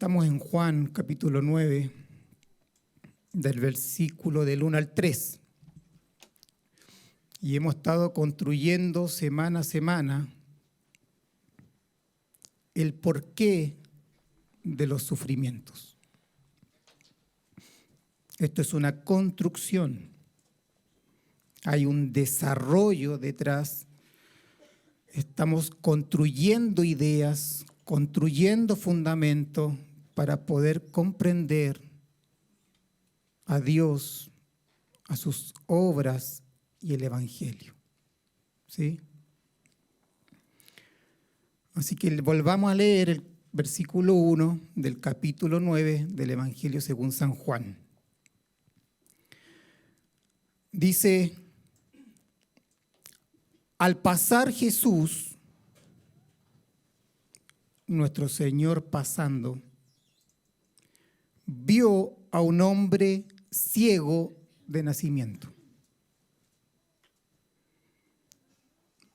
Estamos en Juan capítulo 9, del versículo del 1 al 3. Y hemos estado construyendo semana a semana el porqué de los sufrimientos. Esto es una construcción. Hay un desarrollo detrás. Estamos construyendo ideas, construyendo fundamentos para poder comprender a Dios, a sus obras y el Evangelio. ¿Sí? Así que volvamos a leer el versículo 1 del capítulo 9 del Evangelio según San Juan. Dice: al pasar Jesús, nuestro Señor pasando, vio a un hombre ciego de nacimiento.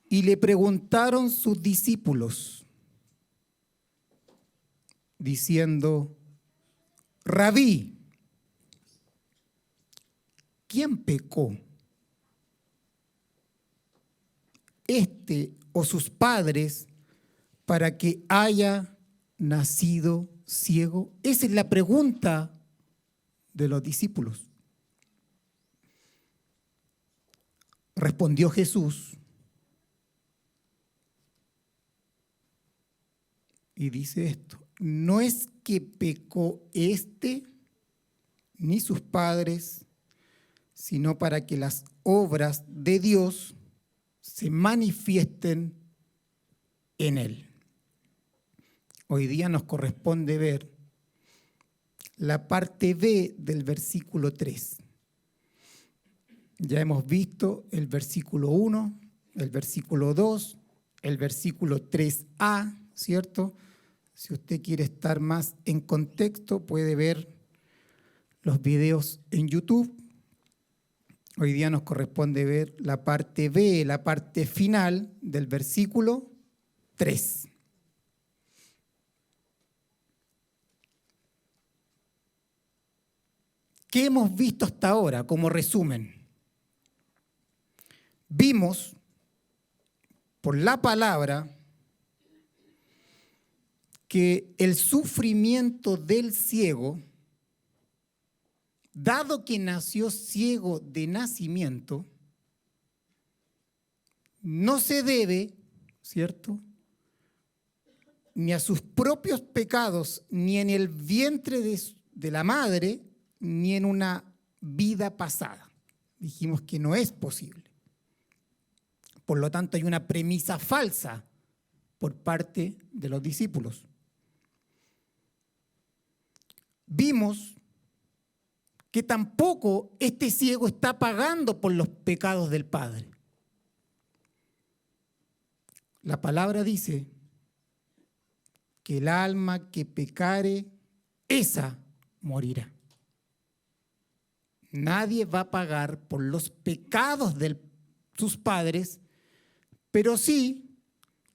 Y le preguntaron sus discípulos, diciendo: Rabí, ¿quién pecó? ¿Este o sus padres para que haya nacido ciego? Esa es la pregunta de los discípulos. Respondió Jesús y dice esto: no es que pecó este ni sus padres, sino para que las obras de Dios se manifiesten en él. Hoy día nos corresponde ver la parte B del versículo 3. Ya hemos visto el versículo 1, el versículo 2, el versículo 3a, ¿cierto? Si usted quiere estar más en contexto, puede ver los videos en YouTube. Hoy día nos corresponde ver la parte B, la parte final del versículo 3. ¿Qué hemos visto hasta ahora como resumen? Vimos por la palabra que el sufrimiento del ciego, dado que nació ciego de nacimiento, no se debe, ¿cierto?, ni a sus propios pecados, ni en el vientre de la madre, ni en una vida pasada. Dijimos que no es posible. Por lo tanto, hay una premisa falsa por parte de los discípulos. Vimos que tampoco este ciego está pagando por los pecados del Padre. La palabra dice que el alma que pecare, esa morirá. Nadie va a pagar por los pecados de sus padres, pero sí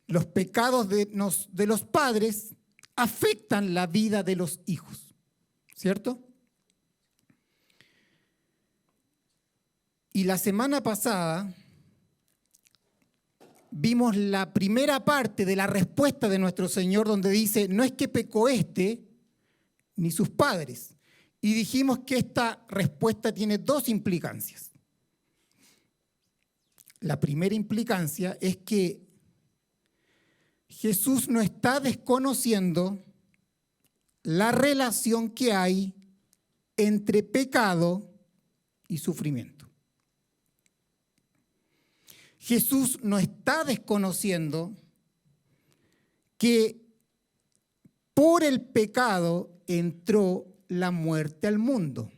los pecados de los padres afectan la vida de los hijos, ¿cierto? Y la semana pasada vimos la primera parte de la respuesta de nuestro Señor, donde dice: no es que pecó este ni sus padres. Y dijimos que esta respuesta tiene dos implicancias. La primera implicancia es que Jesús no está desconociendo la relación que hay entre pecado y sufrimiento. Jesús no está desconociendo que por el pecado entró la muerte al mundo.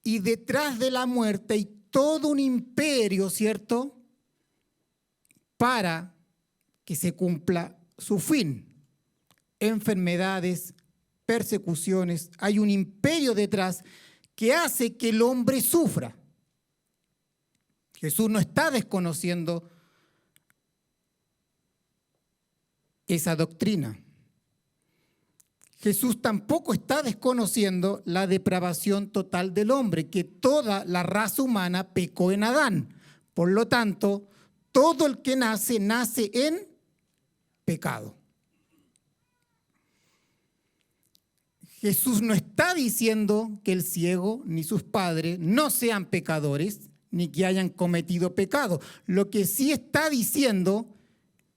Y detrás de la muerte hay todo un imperio, ¿cierto?, para que se cumpla su fin. Enfermedades, persecuciones, hay un imperio detrás que hace que el hombre sufra. Jesús no está desconociendo esa doctrina. Jesús tampoco está desconociendo la depravación total del hombre, que toda la raza humana pecó en Adán. Por lo tanto, todo el que nace, nace en pecado. Jesús no está diciendo que el ciego ni sus padres no sean pecadores, ni que hayan cometido pecado. Lo que sí está diciendo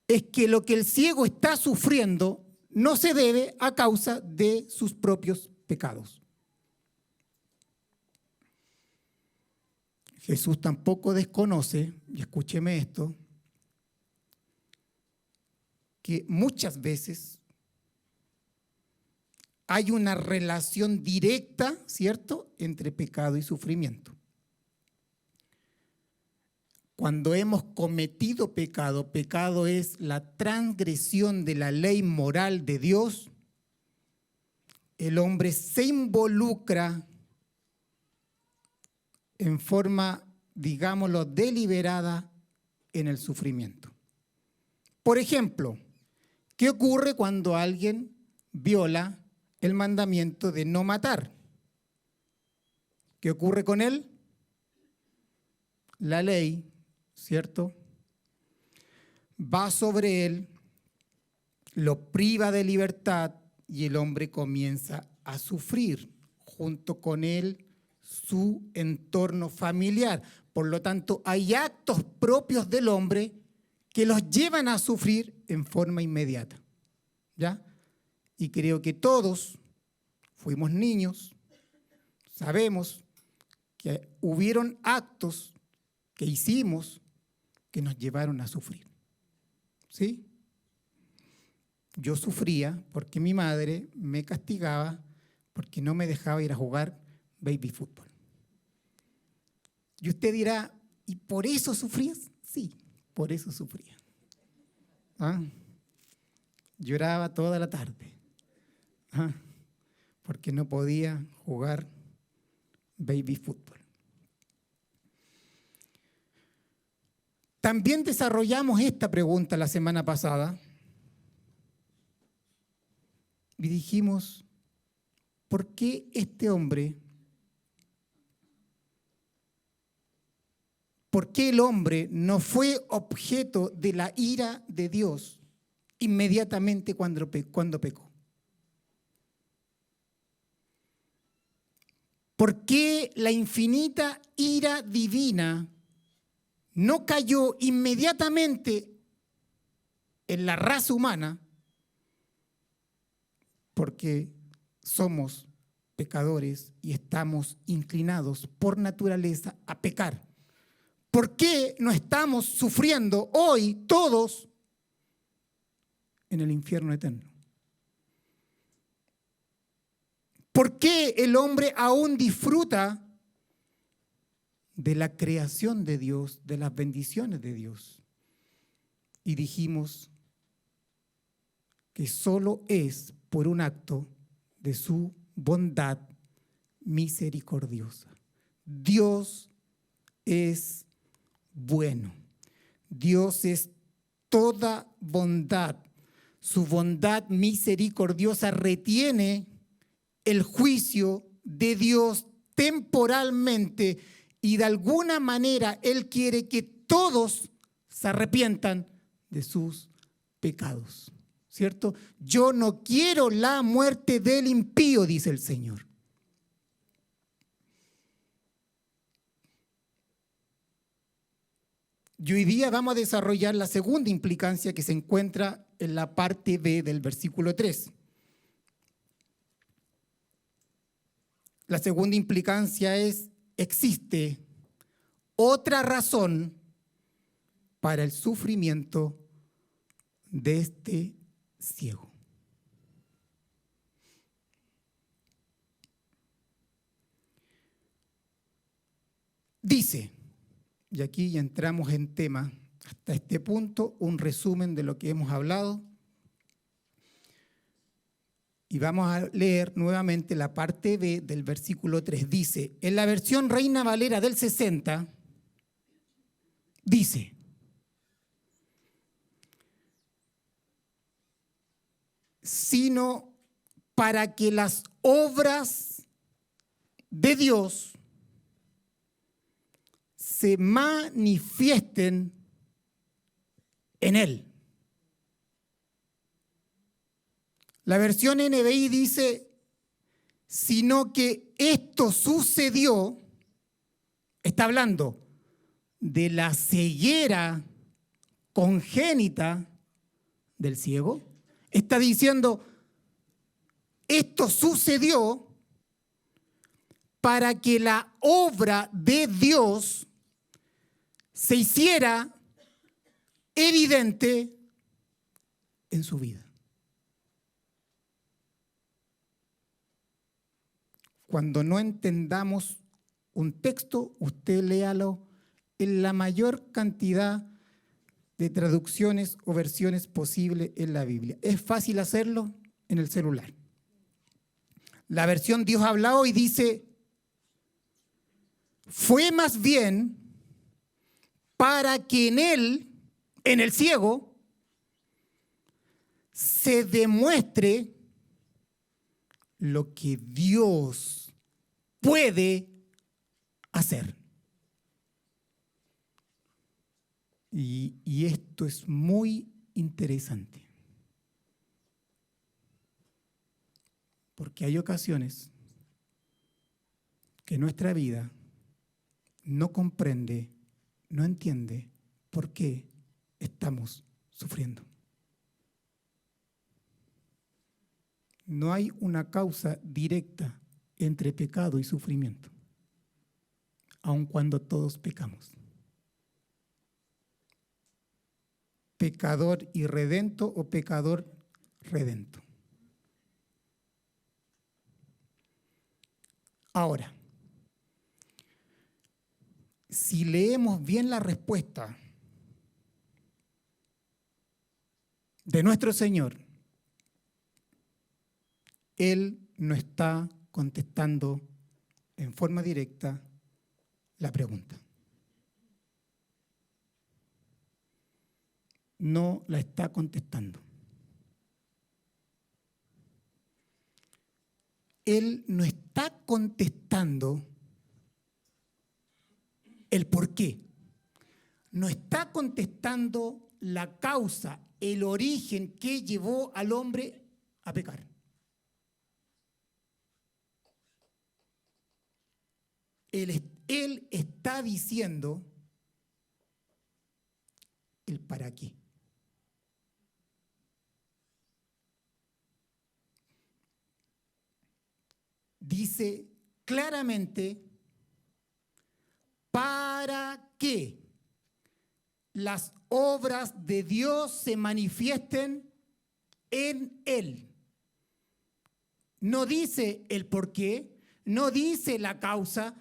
es que lo que el ciego está sufriendo no se debe a causa de sus propios pecados. Jesús tampoco desconoce, y escúcheme esto, que muchas veces hay una relación directa, ¿cierto?, entre pecado y sufrimiento. Cuando hemos cometido pecado, pecado es la transgresión de la ley moral de Dios, el hombre se involucra en forma, digámoslo, deliberada en el sufrimiento. Por ejemplo, ¿qué ocurre cuando alguien viola el mandamiento de no matar? ¿Qué ocurre con él? La ley, ¿cierto?, va sobre él, lo priva de libertad y el hombre comienza a sufrir junto con él su entorno familiar. Por lo tanto, hay actos propios del hombre que los llevan a sufrir en forma inmediata, ¿ya? Y creo que todos fuimos niños, sabemos que hubieron actos que hicimos que nos llevaron a sufrir, ¿sí? Yo sufría porque mi madre me castigaba porque no me dejaba ir a jugar baby fútbol. Y usted dirá, ¿y por eso sufrías? Sí, por eso sufría. ¿Ah? Lloraba toda la tarde. ¿Ah? Porque no podía jugar baby fútbol. También desarrollamos esta pregunta la semana pasada y dijimos, ¿por qué este hombre, por qué el hombre no fue objeto de la ira de Dios inmediatamente cuando pecó? ¿Por qué la infinita ira divina no cayó inmediatamente en la raza humana? Porque somos pecadores y estamos inclinados por naturaleza a pecar. ¿Por qué no estamos sufriendo hoy todos en el infierno eterno? ¿Por qué el hombre aún disfruta de la creación de Dios, de las bendiciones de Dios? Y dijimos que solo es por un acto de su bondad misericordiosa. Dios es bueno. Dios es toda bondad. Su bondad misericordiosa retiene el juicio de Dios temporalmente y de alguna manera Él quiere que todos se arrepientan de sus pecados, ¿cierto? Yo no quiero la muerte del impío, dice el Señor. Y hoy día vamos a desarrollar la segunda implicancia que se encuentra en la parte B del versículo 3. La segunda implicancia es, existe otra razón para el sufrimiento de este ciego. Dice, y aquí ya entramos en tema, hasta este punto, un resumen de lo que hemos hablado. Y vamos a leer nuevamente la parte B del versículo 3. Dice, en la versión Reina Valera del 60, dice, sino para que las obras de Dios se manifiesten en él. La versión NBI dice, sino que esto sucedió, está hablando de la ceguera congénita del ciego, está diciendo, esto sucedió para que la obra de Dios se hiciera evidente en su vida. Cuando no entendamos un texto, usted léalo en la mayor cantidad de traducciones o versiones posible en la Biblia. Es fácil hacerlo en el celular. La versión Dios ha hablado y dice, fue más bien para que en él, en el ciego, se demuestre lo que Dios puede hacer. Y esto es muy interesante. Porque hay ocasiones que nuestra vida no comprende, no entiende por qué estamos sufriendo. No hay una causa directa entre pecado y sufrimiento, aun cuando todos pecamos. Pecador irredento o pecador redento. Ahora, si leemos bien la respuesta de nuestro Señor, Él no está contestando en forma directa la pregunta. No la está contestando. Él no está contestando el por qué. No está contestando la causa, el origen que llevó al hombre a pecar. Él está diciendo el para qué. Dice claramente para que las obras de Dios se manifiesten en él. No dice el por qué, no dice la causa,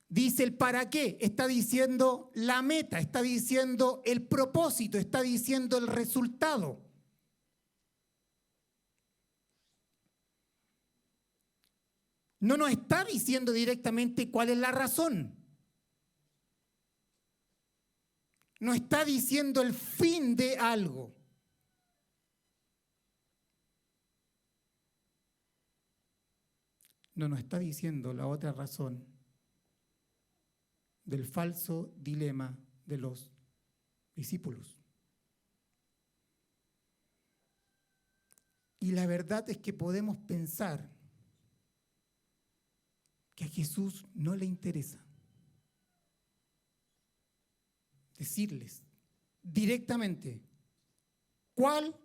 dice el para qué. Está diciendo la meta, está diciendo el propósito, está diciendo el resultado. No nos está diciendo directamente cuál es la razón. No está diciendo el fin de algo. No nos está diciendo la otra razón del falso dilema de los discípulos. Y la verdad es que podemos pensar que a Jesús no le interesa decirles directamente cuál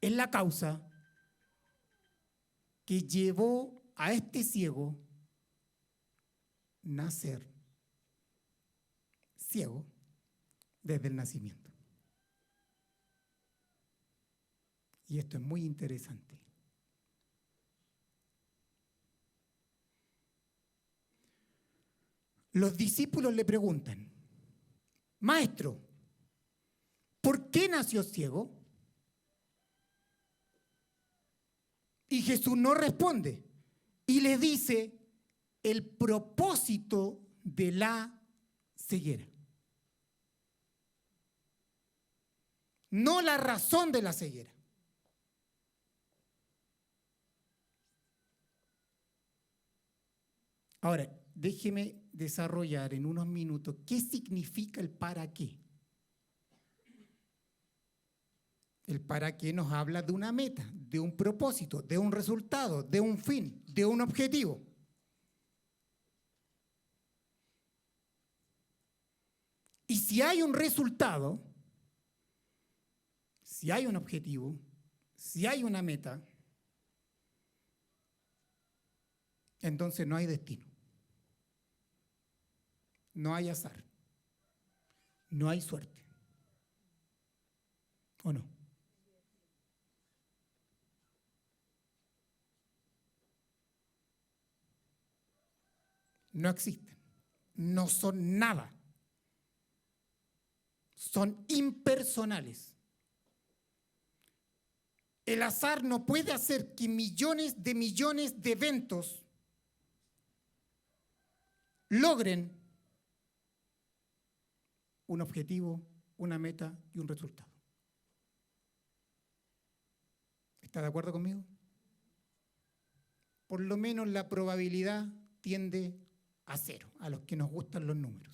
es la causa que llevó a este ciego nacer ciego desde el nacimiento. Y esto es muy interesante. Los discípulos le preguntan, Maestro, ¿por qué nació ciego? Y Jesús no responde y le dice el propósito de la ceguera. No la razón de la ceguera. Ahora, déjeme desarrollar en unos minutos qué significa el para qué. El para qué nos habla de una meta, de un propósito, de un resultado, de un fin, de un objetivo. Y si hay un resultado, si hay un objetivo, si hay una meta, entonces no hay destino. No hay azar. No hay suerte. ¿O no? No existen. No son nada. Son impersonales. El azar no puede hacer que millones de eventos logren un objetivo, una meta y un resultado. ¿Está de acuerdo conmigo? Por lo menos la probabilidad tiende a cero, a los que nos gustan los números.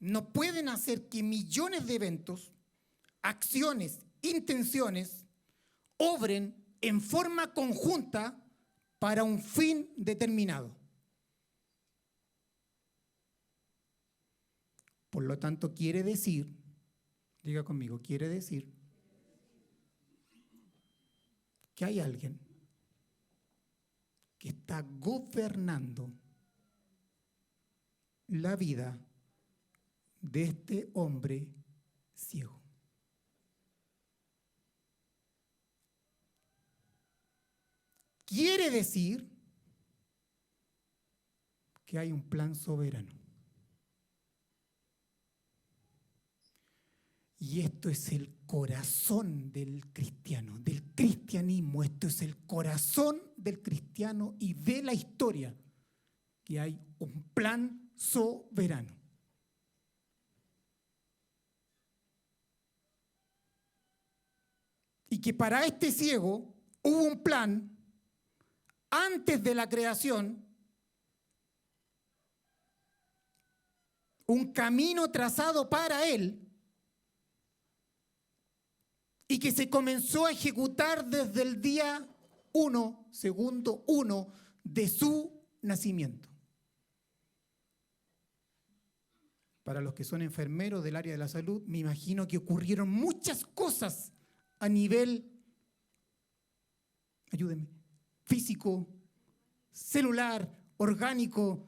No pueden hacer que millones de eventos, acciones, intenciones, obren en forma conjunta para un fin determinado. Por lo tanto, quiere decir, diga conmigo, quiere decir que hay alguien que está gobernando la vida de este hombre ciego. Quiere decir que hay un plan soberano. Y esto es el corazón del cristiano, del cristianismo. Esto es el corazón del cristiano y de la historia, que hay un plan soberano. Y que para este ciego hubo un plan antes de la creación, un camino trazado para él, y que se comenzó a ejecutar desde el día 1, segundo 1 de su nacimiento. Para los que son enfermeros del área de la salud, me imagino que ocurrieron muchas cosas a nivel, ayúdenme, físico, celular, orgánico,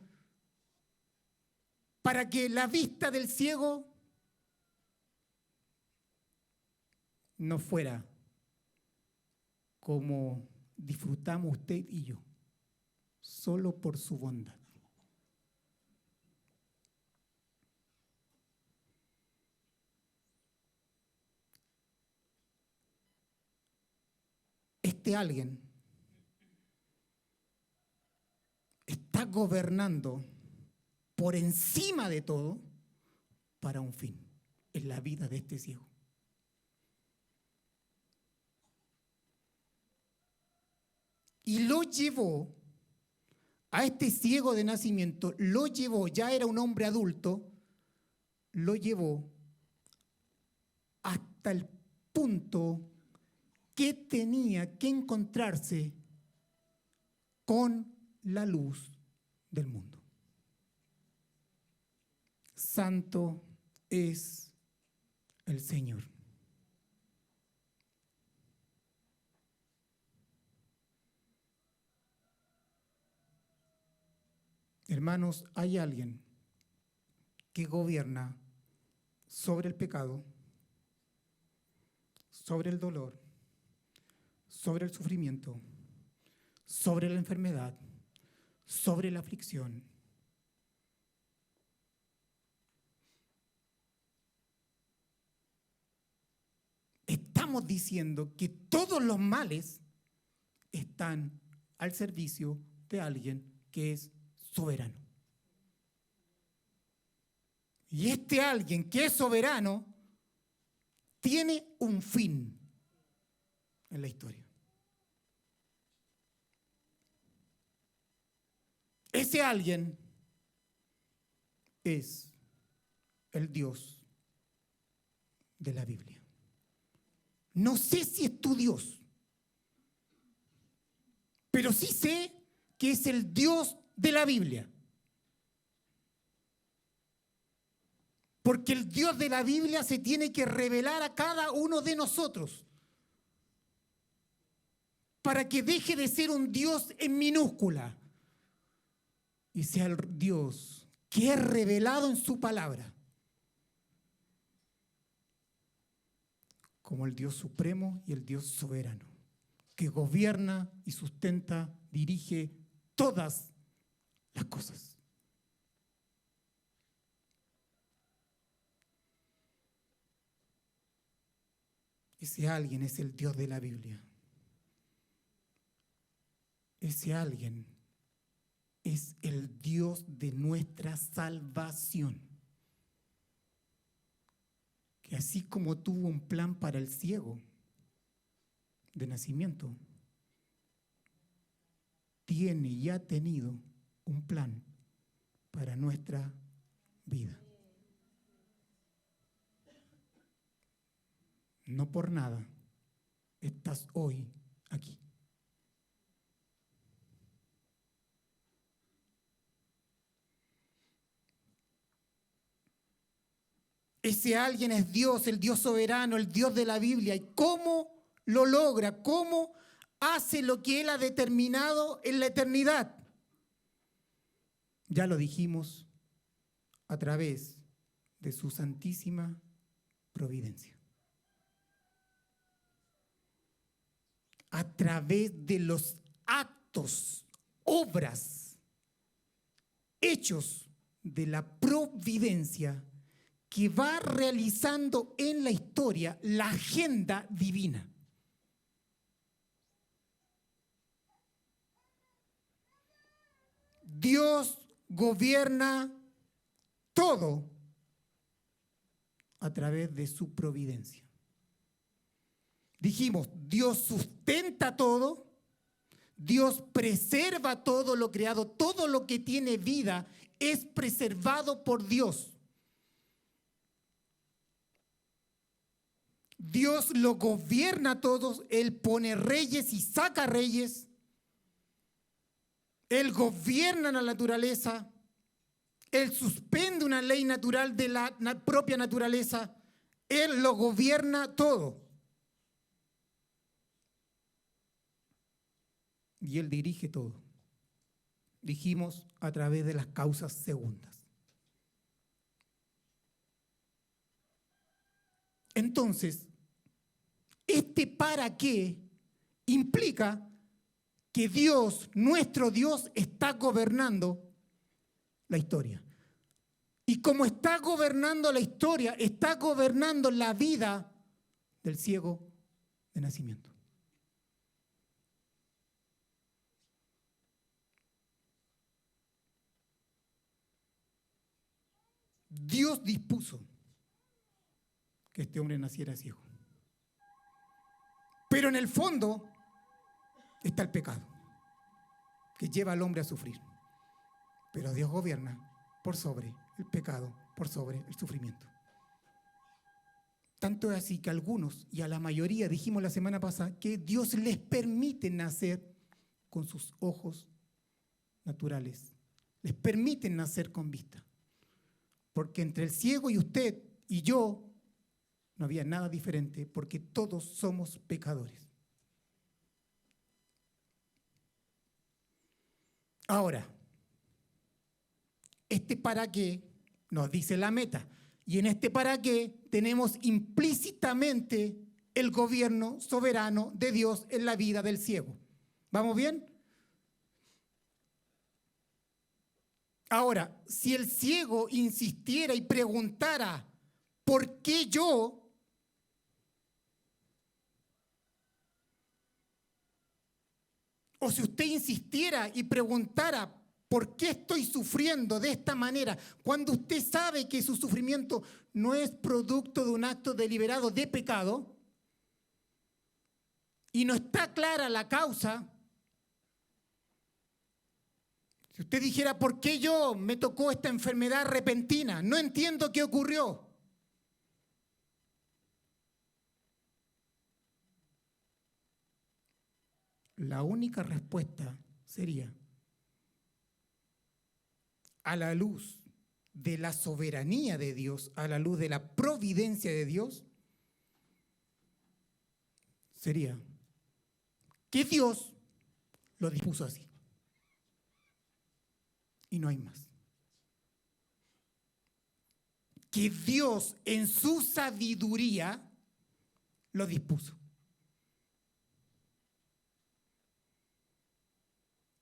para que la vista del ciego no fuera como disfrutamos usted y yo, solo por su bondad. Este alguien está gobernando por encima de todo para un fin en la vida de este ciego. Y lo llevó a este ciego de nacimiento, lo llevó, ya era un hombre adulto, lo llevó hasta el punto que tenía que encontrarse con la luz del mundo. Santo es el Señor. Hermanos, hay alguien que gobierna sobre el pecado, sobre el dolor, sobre el sufrimiento, sobre la enfermedad, sobre la aflicción. Estamos diciendo que todos los males están al servicio de alguien que es soberano. Y este alguien que es soberano tiene un fin. en la historia. Ese alguien es el Dios de la Biblia. No sé si es tu Dios, pero sí sé que es el Dios de la Biblia. Porque el Dios de la Biblia se tiene que revelar a cada uno de nosotros para que deje de ser un Dios en minúscula y sea el Dios que es revelado en su palabra como el Dios supremo y el Dios soberano, que gobierna y sustenta, dirige todas las cosas. Ese alguien es el Dios de la Biblia. Ese alguien es el Dios de nuestra salvación. Que así como tuvo un plan para el ciego de nacimiento, tiene y ha tenido un plan para nuestra vida. No por nada estás hoy aquí. Ese alguien es Dios, el Dios soberano, el Dios de la Biblia. ¿Y cómo lo logra? ¿Cómo hace lo que Él ha determinado en la eternidad? Ya lo dijimos, a través de su santísima providencia. A través de los actos, obras, hechos de la providencia que va realizando en la historia la agenda divina. Dios gobierna todo a través de su providencia. Dijimos, Dios sustenta todo, Dios preserva todo lo creado, todo lo que tiene vida es preservado por Dios. Dios lo gobierna a todos, Él pone reyes y saca reyes, Él gobierna la naturaleza, Él suspende una ley natural de la propia naturaleza, Él lo gobierna todo. Y Él dirige todo. Dijimos a través de las causas segundas. Entonces, este para qué implica que Dios, nuestro Dios, está gobernando la historia. Y como está gobernando la historia, está gobernando la vida del ciego de nacimiento. Dios dispuso que este hombre naciera ciego. Pero en el fondo está el pecado, que lleva al hombre a sufrir. Pero Dios gobierna por sobre el pecado, por sobre el sufrimiento. Tanto es así que a algunos, y a la mayoría, dijimos la semana pasada, que Dios les permite nacer con sus ojos naturales. Les permite nacer con vista. Porque entre el ciego y usted y yo no había nada diferente, porque todos somos pecadores. Ahora, este para qué nos dice la meta. Y en este para qué tenemos implícitamente el gobierno soberano de Dios en la vida del ciego. ¿Vamos bien? Ahora, si el ciego insistiera y preguntara, ¿por qué yo? O si usted insistiera y preguntara, ¿por qué estoy sufriendo de esta manera? Cuando usted sabe que su sufrimiento no es producto de un acto deliberado de pecado, y no está clara la causa, si usted dijera, ¿por qué yo me tocó esta enfermedad repentina? No entiendo qué ocurrió. La única respuesta sería, a la luz de la soberanía de Dios, a la luz de la providencia de Dios, sería que Dios lo dispuso así. Y no hay más. Que Dios en su sabiduría lo dispuso.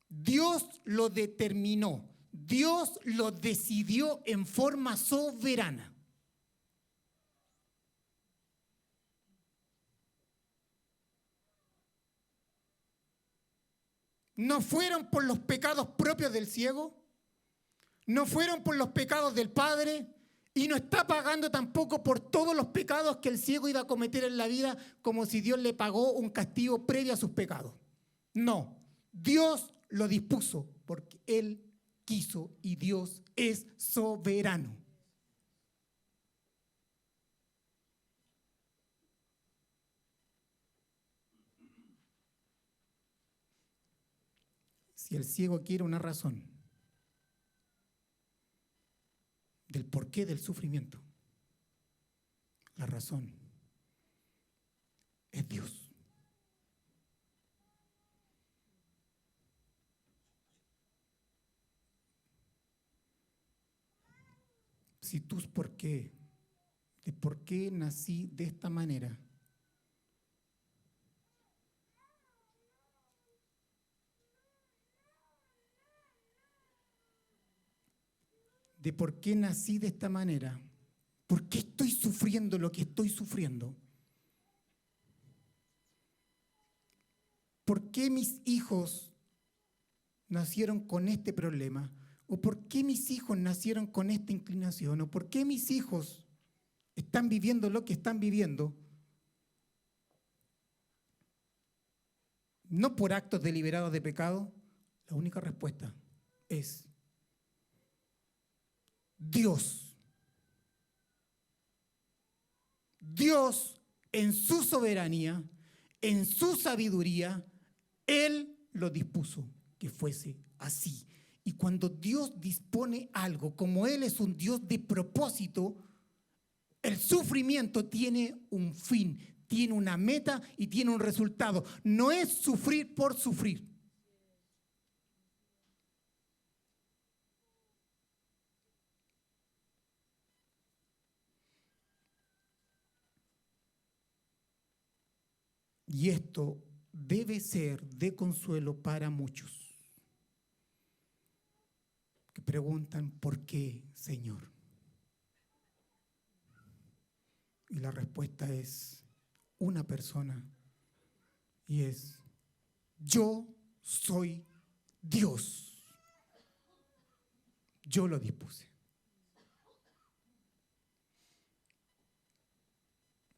Dios lo determinó. Dios lo decidió en forma soberana. No fueron por los pecados propios del ciego, no fueron por los pecados del padre, y no está pagando tampoco por todos los pecados que el ciego iba a cometer en la vida, como si Dios le pagó un castigo previo a sus pecados. No, Dios lo dispuso porque Él quiso y Dios es soberano. Si el ciego quiere una razón del porqué del sufrimiento, la razón es Dios. Si tú por qué nací de esta manera, de por qué nací de esta manera, por qué estoy sufriendo lo que estoy sufriendo, por qué mis hijos nacieron con este problema, o por qué mis hijos nacieron con esta inclinación, o por qué mis hijos están viviendo lo que están viviendo, no por actos deliberados de pecado, la única respuesta es Dios. Dios, en su soberanía, en su sabiduría, Él lo dispuso que fuese así. Y cuando Dios dispone algo, como Él es un Dios de propósito, el sufrimiento tiene un fin, tiene una meta y tiene un resultado. No es sufrir por sufrir. Y esto debe ser de consuelo para muchos que preguntan, ¿por qué, Señor? Y la respuesta es una persona, y es, yo soy Dios. Yo lo dispuse.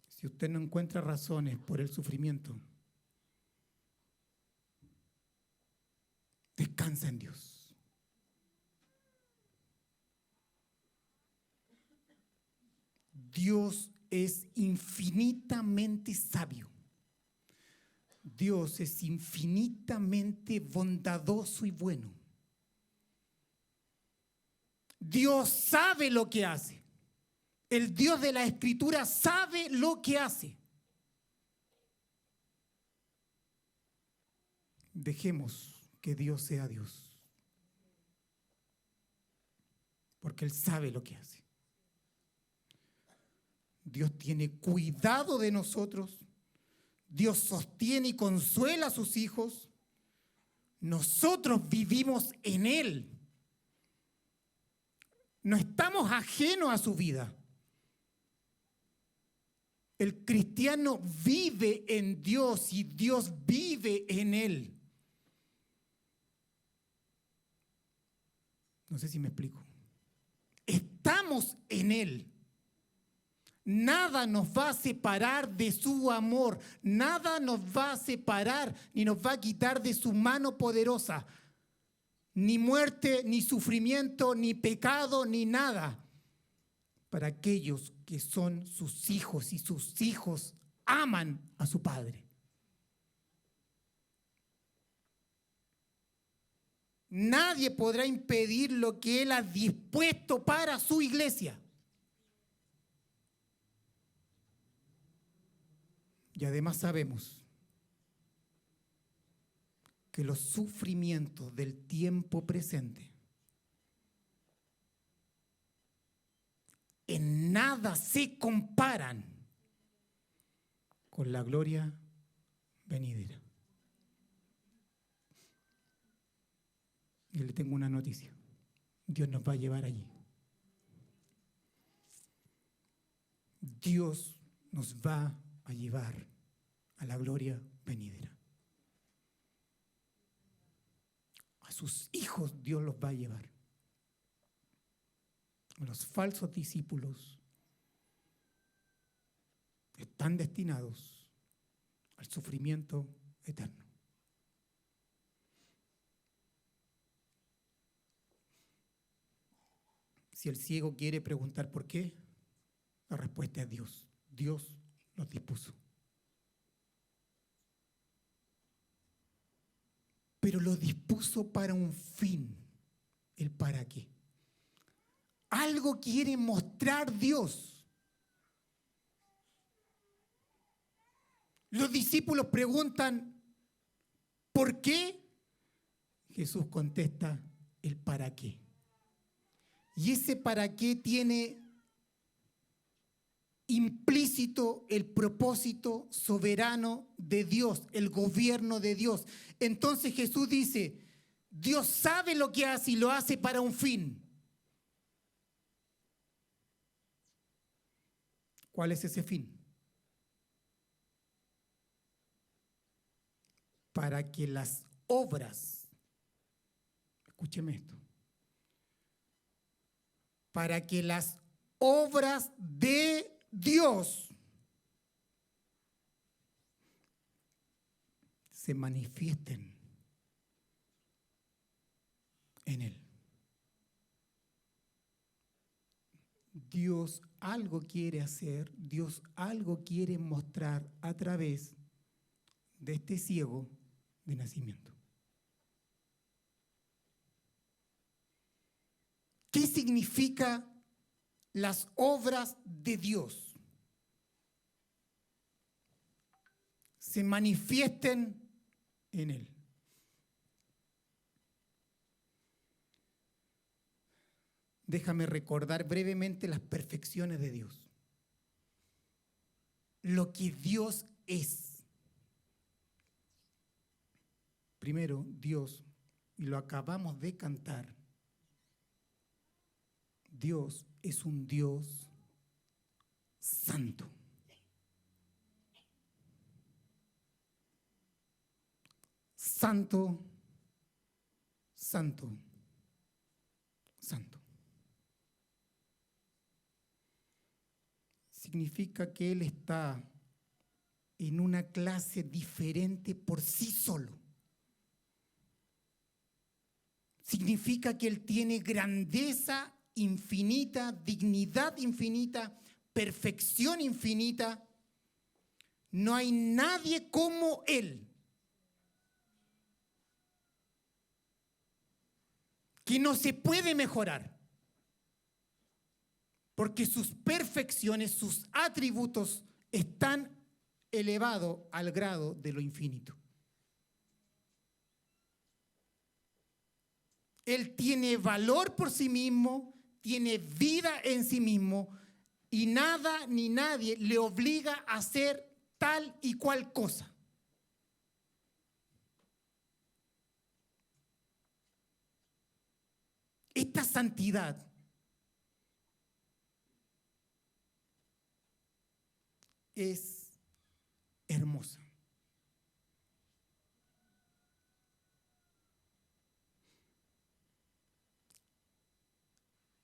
Si usted no encuentra razones por el sufrimiento, descansa en Dios. Dios es infinitamente sabio. Dios es infinitamente bondadoso y bueno. Dios sabe lo que hace. El Dios de la Escritura sabe lo que hace. Dejemos que Dios sea Dios, porque Él sabe lo que hace. Dios tiene cuidado de nosotros. Dios sostiene y consuela a sus hijos. Nosotros vivimos en Él. No estamos ajenos a su vida. El cristiano vive en Dios y Dios vive en él. No sé si me explico. Estamos en Él. Nada nos va a separar de su amor. Nada nos va a separar ni nos va a quitar de su mano poderosa. Ni muerte, ni sufrimiento, ni pecado, ni nada. Para aquellos que son sus hijos y sus hijos aman a su Padre. Nadie podrá impedir lo que Él ha dispuesto para su iglesia. Y además sabemos que los sufrimientos del tiempo presente en nada se comparan con la gloria venidera. Y le tengo una noticia. Dios nos va a llevar allí. Dios nos va a llevar a la gloria venidera. A sus hijos Dios los va a llevar. Los falsos discípulos están destinados al sufrimiento eterno. Si el ciego quiere preguntar por qué, la respuesta es Dios. Dios los dispuso. Pero lo dispuso para un fin. ¿El para qué? Algo quiere mostrar Dios. Los discípulos preguntan, ¿por qué? Jesús contesta, el para qué. Y ese para qué tiene implícito el propósito soberano de Dios, el gobierno de Dios. Entonces Jesús dice, Dios sabe lo que hace y lo hace para un fin. ¿Cuál es ese fin? Para que las obras, escúcheme esto, para que las obras de Dios se manifiesten en Él. Dios algo quiere hacer, Dios algo quiere mostrar a través de este ciego de nacimiento. ¿Qué significa las obras de Dios? Se manifiesten en Él. Déjame recordar brevemente las perfecciones de Dios. Lo que Dios es. Primero, Dios, y lo acabamos de cantar, Dios es un Dios santo. Santo, santo, santo. Significa que Él está en una clase diferente por sí solo. Significa que Él tiene grandeza infinita, dignidad infinita, perfección infinita. No hay nadie como Él. Que no se puede mejorar. Porque sus perfecciones, sus atributos están elevados al grado de lo infinito. Él tiene valor por sí mismo, tiene vida en sí mismo y nada ni nadie le obliga a hacer tal y cual cosa. Esta santidad es hermosa.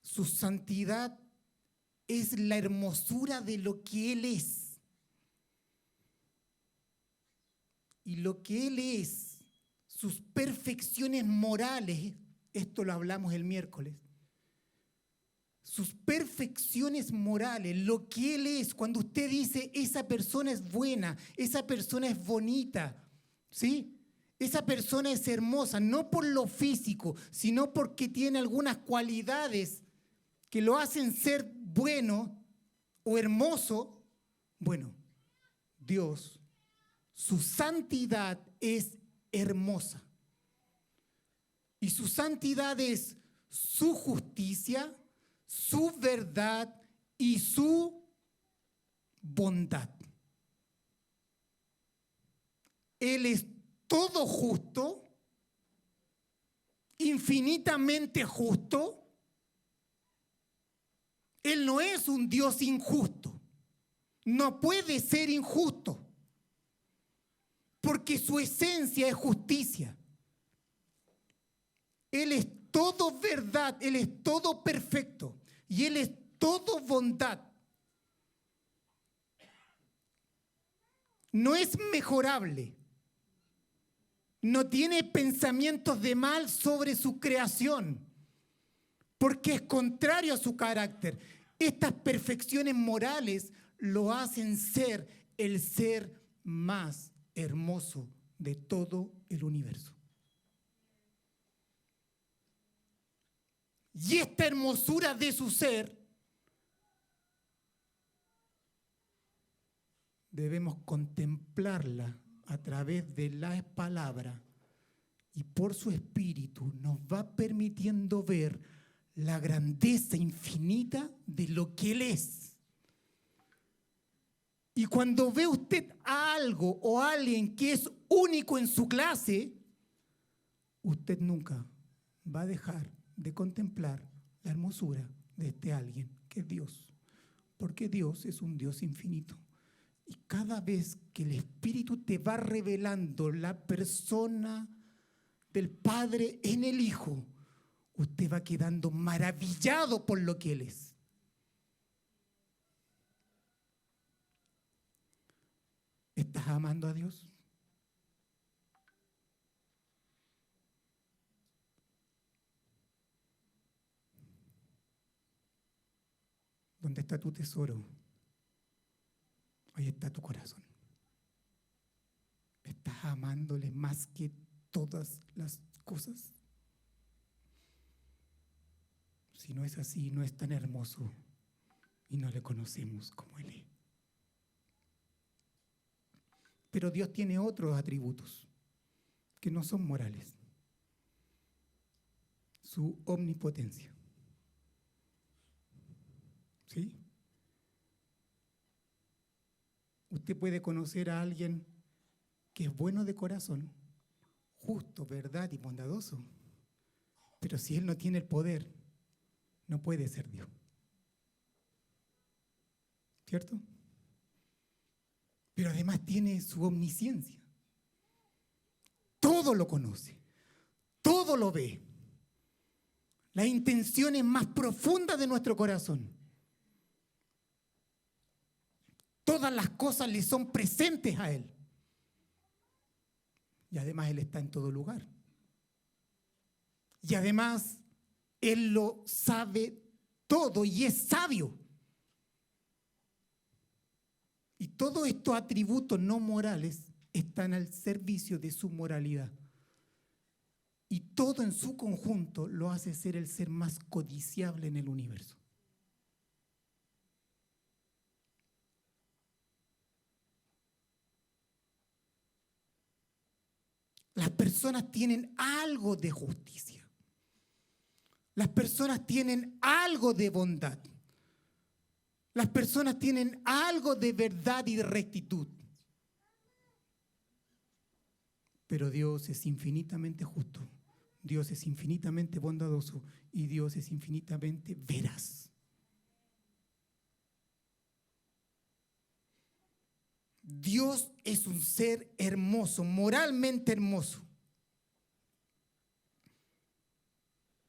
Su santidad es la hermosura de lo que Él es. Y lo que Él es, sus perfecciones morales, esto lo hablamos el miércoles, sus perfecciones morales, lo que Él es, cuando usted dice, esa persona es buena, esa persona es bonita, ¿sí? Esa persona es hermosa, no por lo físico, sino porque tiene algunas cualidades que lo hacen ser bueno o hermoso. Bueno, Dios, su santidad es hermosa. Y su santidad es su justicia, su verdad y su bondad. Él es todo justo, infinitamente justo. Él no es un Dios injusto. No puede ser injusto, porque su esencia es justicia. Él es todo verdad, Él es todo perfecto y Él es todo bondad. No es mejorable. No tiene pensamientos de mal sobre su creación, porque es contrario a su carácter. Estas perfecciones morales lo hacen ser el ser más hermoso de todo el universo. Y esta hermosura de su ser debemos contemplarla a través de la palabra, y por su espíritu nos va permitiendo ver la grandeza infinita de lo que Él es. Y cuando ve usted a algo o a alguien que es único en su clase, usted nunca va a dejar de contemplar la hermosura de este alguien que es Dios, porque Dios es un Dios infinito. Y cada vez que el Espíritu te va revelando la persona del Padre en el Hijo, usted va quedando maravillado por lo que Él es. ¿Estás amando a Dios? ¿Dónde está tu tesoro? Ahí está tu corazón. ¿Estás amándole más que todas las cosas? Si no es así, no es tan hermoso y no le conocemos como Él es. Pero Dios tiene otros atributos que no son morales. Su omnipotencia. ¿Sí? Usted puede conocer a alguien que es bueno de corazón, justo, verdad y bondadoso, pero si Él no tiene el poder, no puede ser Dios. ¿Cierto? Pero además tiene su omnisciencia. Todo lo conoce, todo lo ve. Las intenciones más profundas de nuestro corazón. Todas las cosas le son presentes a Él. Y además Él está en todo lugar. Y además Él lo sabe todo y es sabio. Y todos estos atributos no morales están al servicio de su moralidad. Y todo en su conjunto lo hace ser el ser más codiciable en el universo. Las personas tienen algo de justicia. Las personas tienen algo de bondad. Las personas tienen algo de verdad y de rectitud. Pero Dios es infinitamente justo. Dios es infinitamente bondadoso y Dios es infinitamente veraz. Dios es un ser hermoso, moralmente hermoso.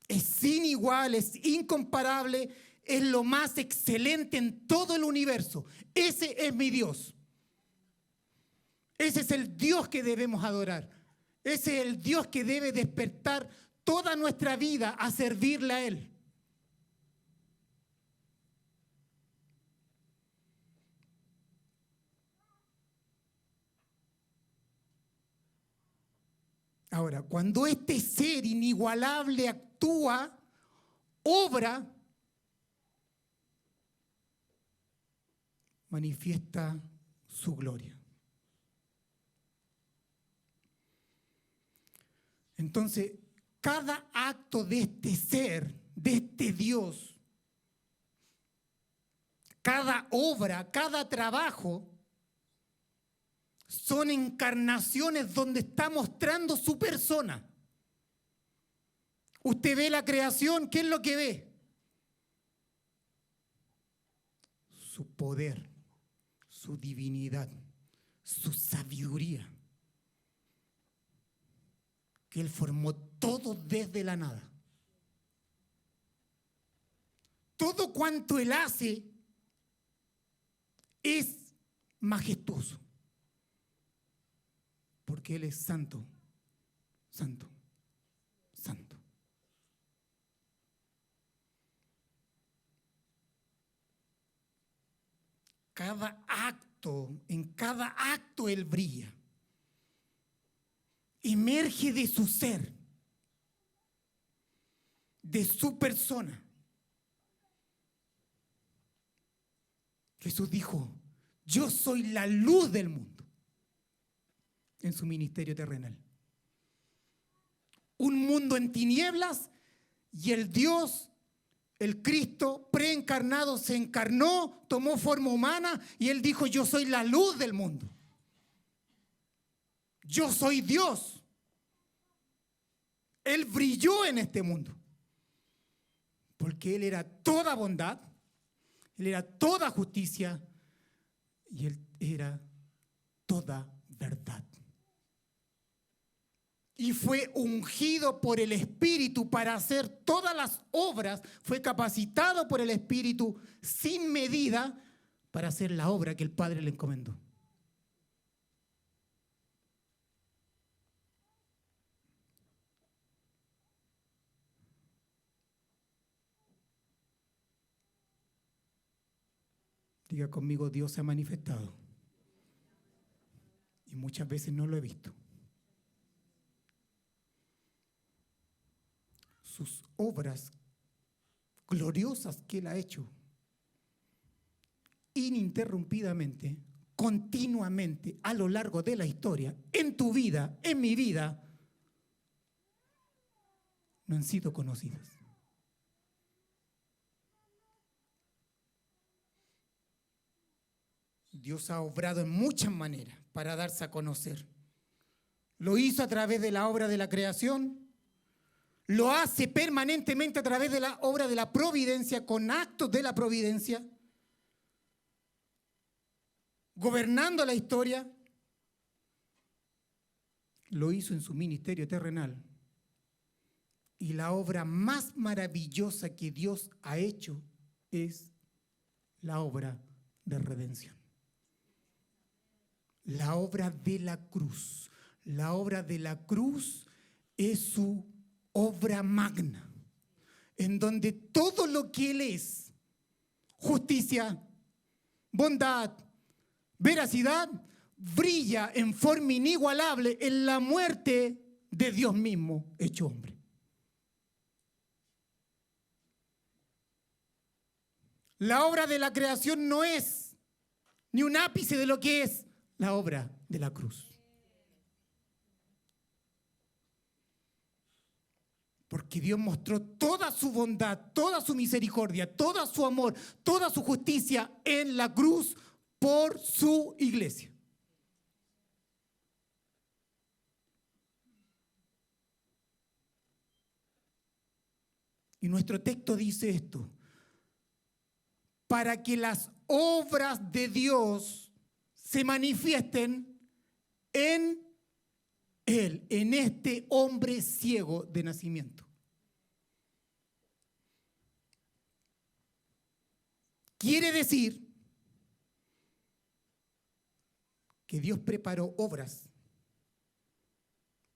Es sin igual, es incomparable, es lo más excelente en todo el universo. Ese es mi Dios. Ese es el Dios que debemos adorar. Ese es el Dios que debe despertar toda nuestra vida a servirle a Él. Ahora, cuando este ser inigualable actúa, obra, manifiesta su gloria. Entonces, cada acto de este ser, de este Dios, cada obra, cada trabajo, son encarnaciones donde está mostrando su persona. Usted ve la creación, ¿qué es lo que ve? Su poder, su divinidad, su sabiduría. Que Él formó todo desde la nada. Todo cuanto Él hace es majestuoso. Porque Él es santo, santo, santo. En cada acto Él brilla. Emerge de su ser, de su persona. Jesús dijo, yo soy la luz del mundo en su ministerio terrenal. Un mundo en tinieblas y el Dios, el Cristo preencarnado se encarnó, tomó forma humana y Él dijo, yo soy la luz del mundo. Yo soy Dios. Él brilló en este mundo. Porque Él era toda bondad, Él era toda justicia y Él era toda verdad. Y fue ungido por el Espíritu para hacer todas las obras, fue capacitado por el Espíritu sin medida para hacer la obra que el Padre le encomendó. Diga conmigo, Dios se ha manifestado. Y muchas veces no lo he visto. Sus obras gloriosas que Él ha hecho, ininterrumpidamente, continuamente, a lo largo de la historia, en tu vida, en mi vida, no han sido conocidas. Dios ha obrado en muchas maneras para darse a conocer. Lo hizo a través de la obra de la creación, lo hace permanentemente a través de la obra de la providencia, con actos de la providencia, gobernando la historia. Lo hizo en su ministerio terrenal. Y la obra más maravillosa que Dios ha hecho es la obra de redención. La obra de la cruz. La obra de la cruz es su obra magna, en donde todo lo que Él es, justicia, bondad, veracidad, brilla en forma inigualable en la muerte de Dios mismo hecho hombre. La obra de la creación no es ni un ápice de lo que es la obra de la cruz. Porque Dios mostró toda su bondad, toda su misericordia, todo su amor, toda su justicia en la cruz por su iglesia. Y nuestro texto dice esto: para que las obras de Dios se manifiesten en Él, en este hombre ciego de nacimiento. Quiere decir que Dios preparó obras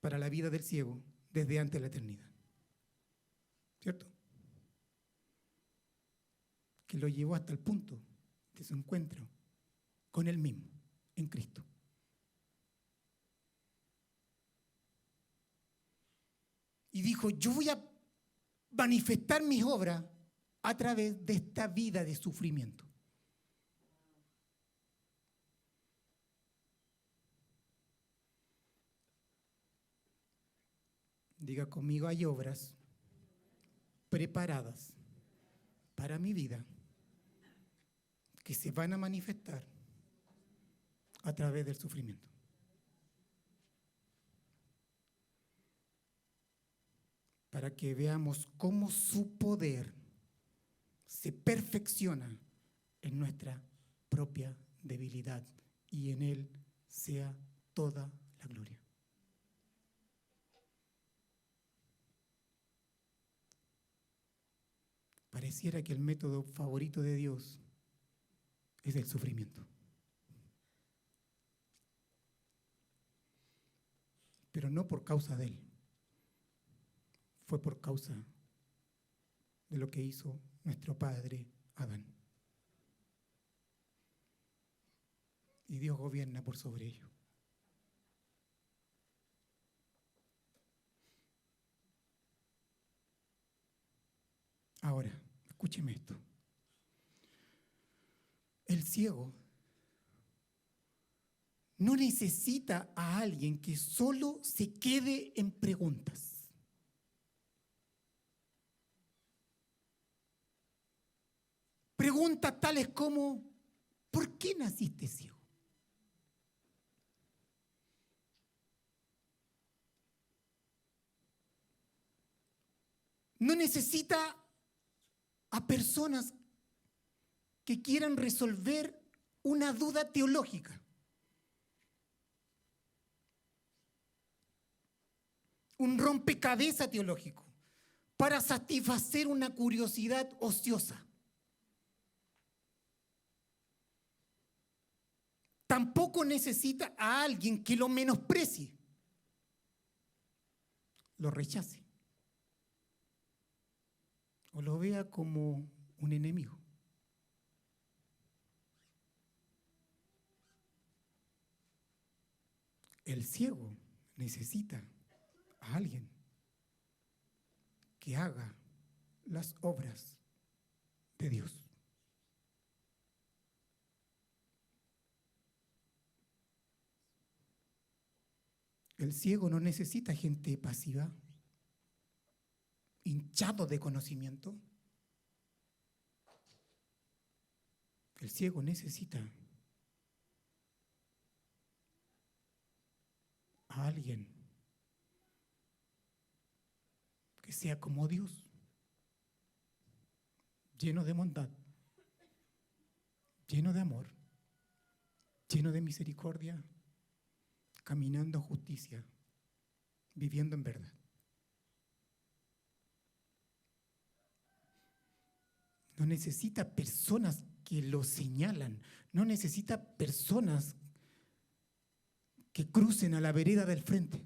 para la vida del ciego desde antes de la eternidad. ¿Cierto? Que lo llevó hasta el punto de su encuentro con Él mismo, en Cristo. Y dijo, yo voy a manifestar mis obras a través de esta vida de sufrimiento. Diga conmigo, hay obras preparadas para mi vida que se van a manifestar a través del sufrimiento. Para que veamos cómo su poder se perfecciona en nuestra propia debilidad y en Él sea toda la gloria. Pareciera que el método favorito de Dios es el sufrimiento. Pero no por causa de Él. Fue por causa de lo que hizo nuestro padre Adán. Y Dios gobierna por sobre ello. Ahora, escúcheme esto. El ciego no necesita a alguien que solo se quede en preguntas. Preguntas tales como, ¿por qué naciste ciego? No necesita a personas que quieran resolver una duda teológica. Un rompecabezas teológico para satisfacer una curiosidad ociosa. Tampoco necesita a alguien que lo menosprecie, lo rechace o lo vea como un enemigo. El ciego necesita a alguien que haga las obras de Dios. El ciego no necesita gente pasiva, hinchado de conocimiento. El ciego necesita a alguien que sea como Dios, lleno de bondad, lleno de amor, lleno de misericordia, caminando en justicia, viviendo en verdad. No necesita personas que lo señalan, no necesita personas que crucen a la vereda del frente.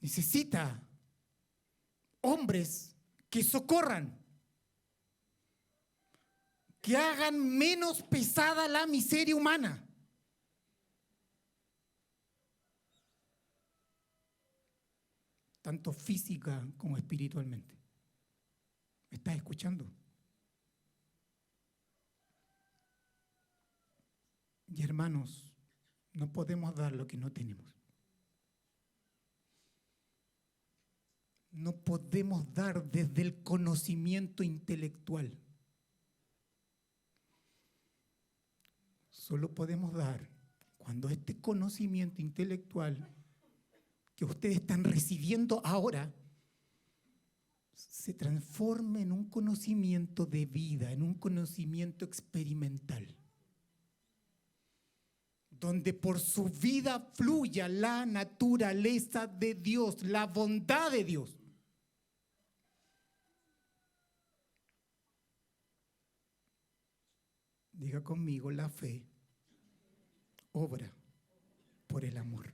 Necesita hombres que socorran, que hagan menos pesada la miseria humana. Tanto física como espiritualmente. ¿Me estás escuchando? Y hermanos, no podemos dar lo que no tenemos. No podemos dar desde el conocimiento intelectual. Solo podemos dar cuando este conocimiento intelectual que ustedes están recibiendo ahora se transforme en un conocimiento de vida, en un conocimiento experimental, donde por su vida fluya la naturaleza de Dios, la bondad de Dios. Diga conmigo, la fe obra por el amor.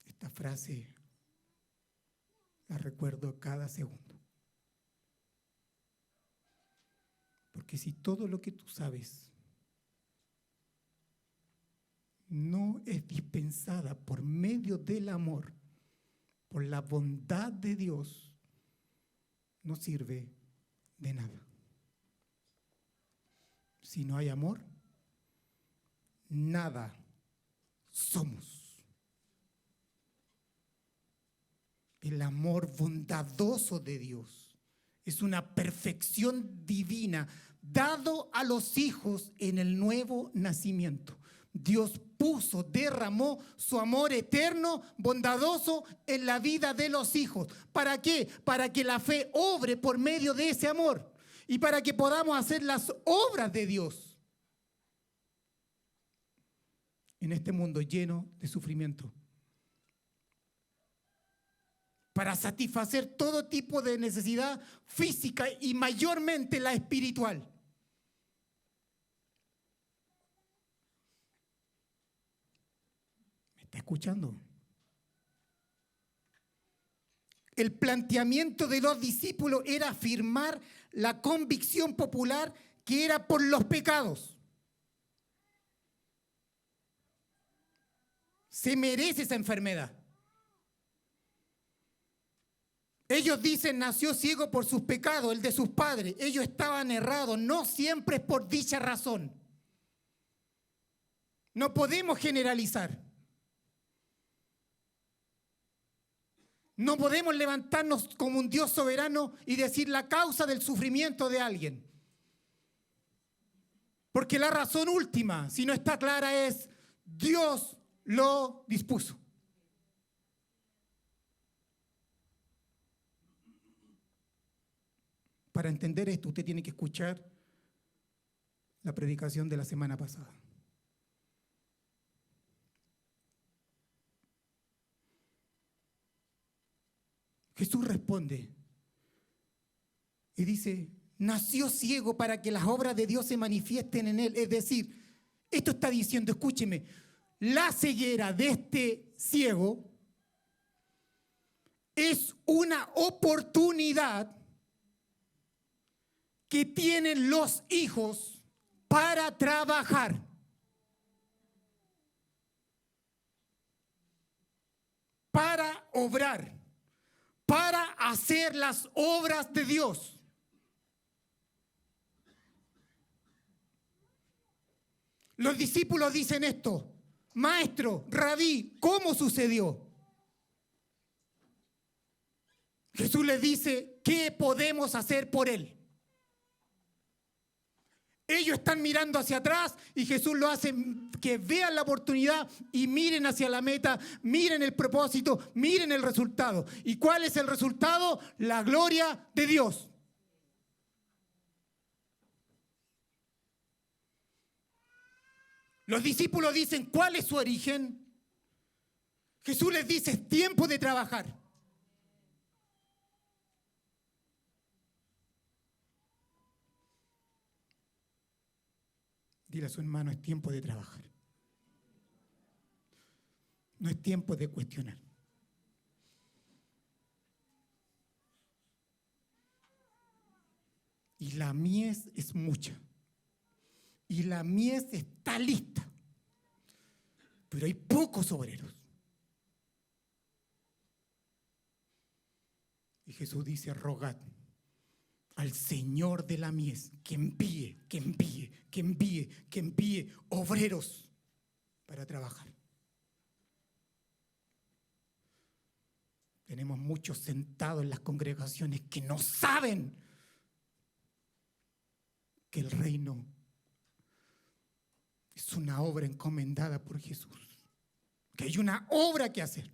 Esta frase la recuerdo cada segundo. Porque si todo lo que tú sabes no es dispensada por medio del amor, por la bondad de Dios, no sirve de nada. Si no hay amor, nada somos. El amor bondadoso de Dios es una perfección divina dado a los hijos en el nuevo nacimiento. Dios derramó su amor eterno, bondadoso en la vida de los hijos. ¿Para qué? Para que la fe obre por medio de ese amor y para que podamos hacer las obras de Dios en este mundo lleno de sufrimiento, para satisfacer todo tipo de necesidad física y mayormente la espiritual. ¿Está escuchando? El planteamiento de los discípulos era afirmar la convicción popular que era por los pecados. Se merece esa enfermedad. Ellos dicen, nació ciego por sus pecados, el de sus padres. Ellos estaban errados, no siempre es por dicha razón. No podemos generalizar. No podemos levantarnos como un Dios soberano y decir la causa del sufrimiento de alguien. Porque la razón última, si no está clara, es Dios lo dispuso. Para entender esto, usted tiene que escuchar la predicación de la semana pasada. Jesús responde y dice, nació ciego para que las obras de Dios se manifiesten en él. Es decir, esto está diciendo, escúcheme, la ceguera de este ciego es una oportunidad que tienen los hijos para trabajar. Para obrar. Para hacer las obras de Dios. Los discípulos dicen esto, maestro, rabí, ¿cómo sucedió? Jesús les dice, ¿qué podemos hacer por él? Ellos están mirando hacia atrás y Jesús lo hace que vean la oportunidad y miren hacia la meta, miren el propósito, miren el resultado. ¿Y cuál es el resultado? La gloria de Dios. Los discípulos dicen, ¿cuál es su origen? Jesús les dice, es tiempo de trabajar. Dile a su hermano, es tiempo de trabajar. No es tiempo de cuestionar. Y la mies es mucha. Y la mies está lista. Pero hay pocos obreros. Y Jesús dice, rogad al Señor de la mies que envíe obreros para trabajar. Tenemos muchos sentados en las congregaciones que no saben que el reino es una obra encomendada por Jesús, que hay una obra que hacer.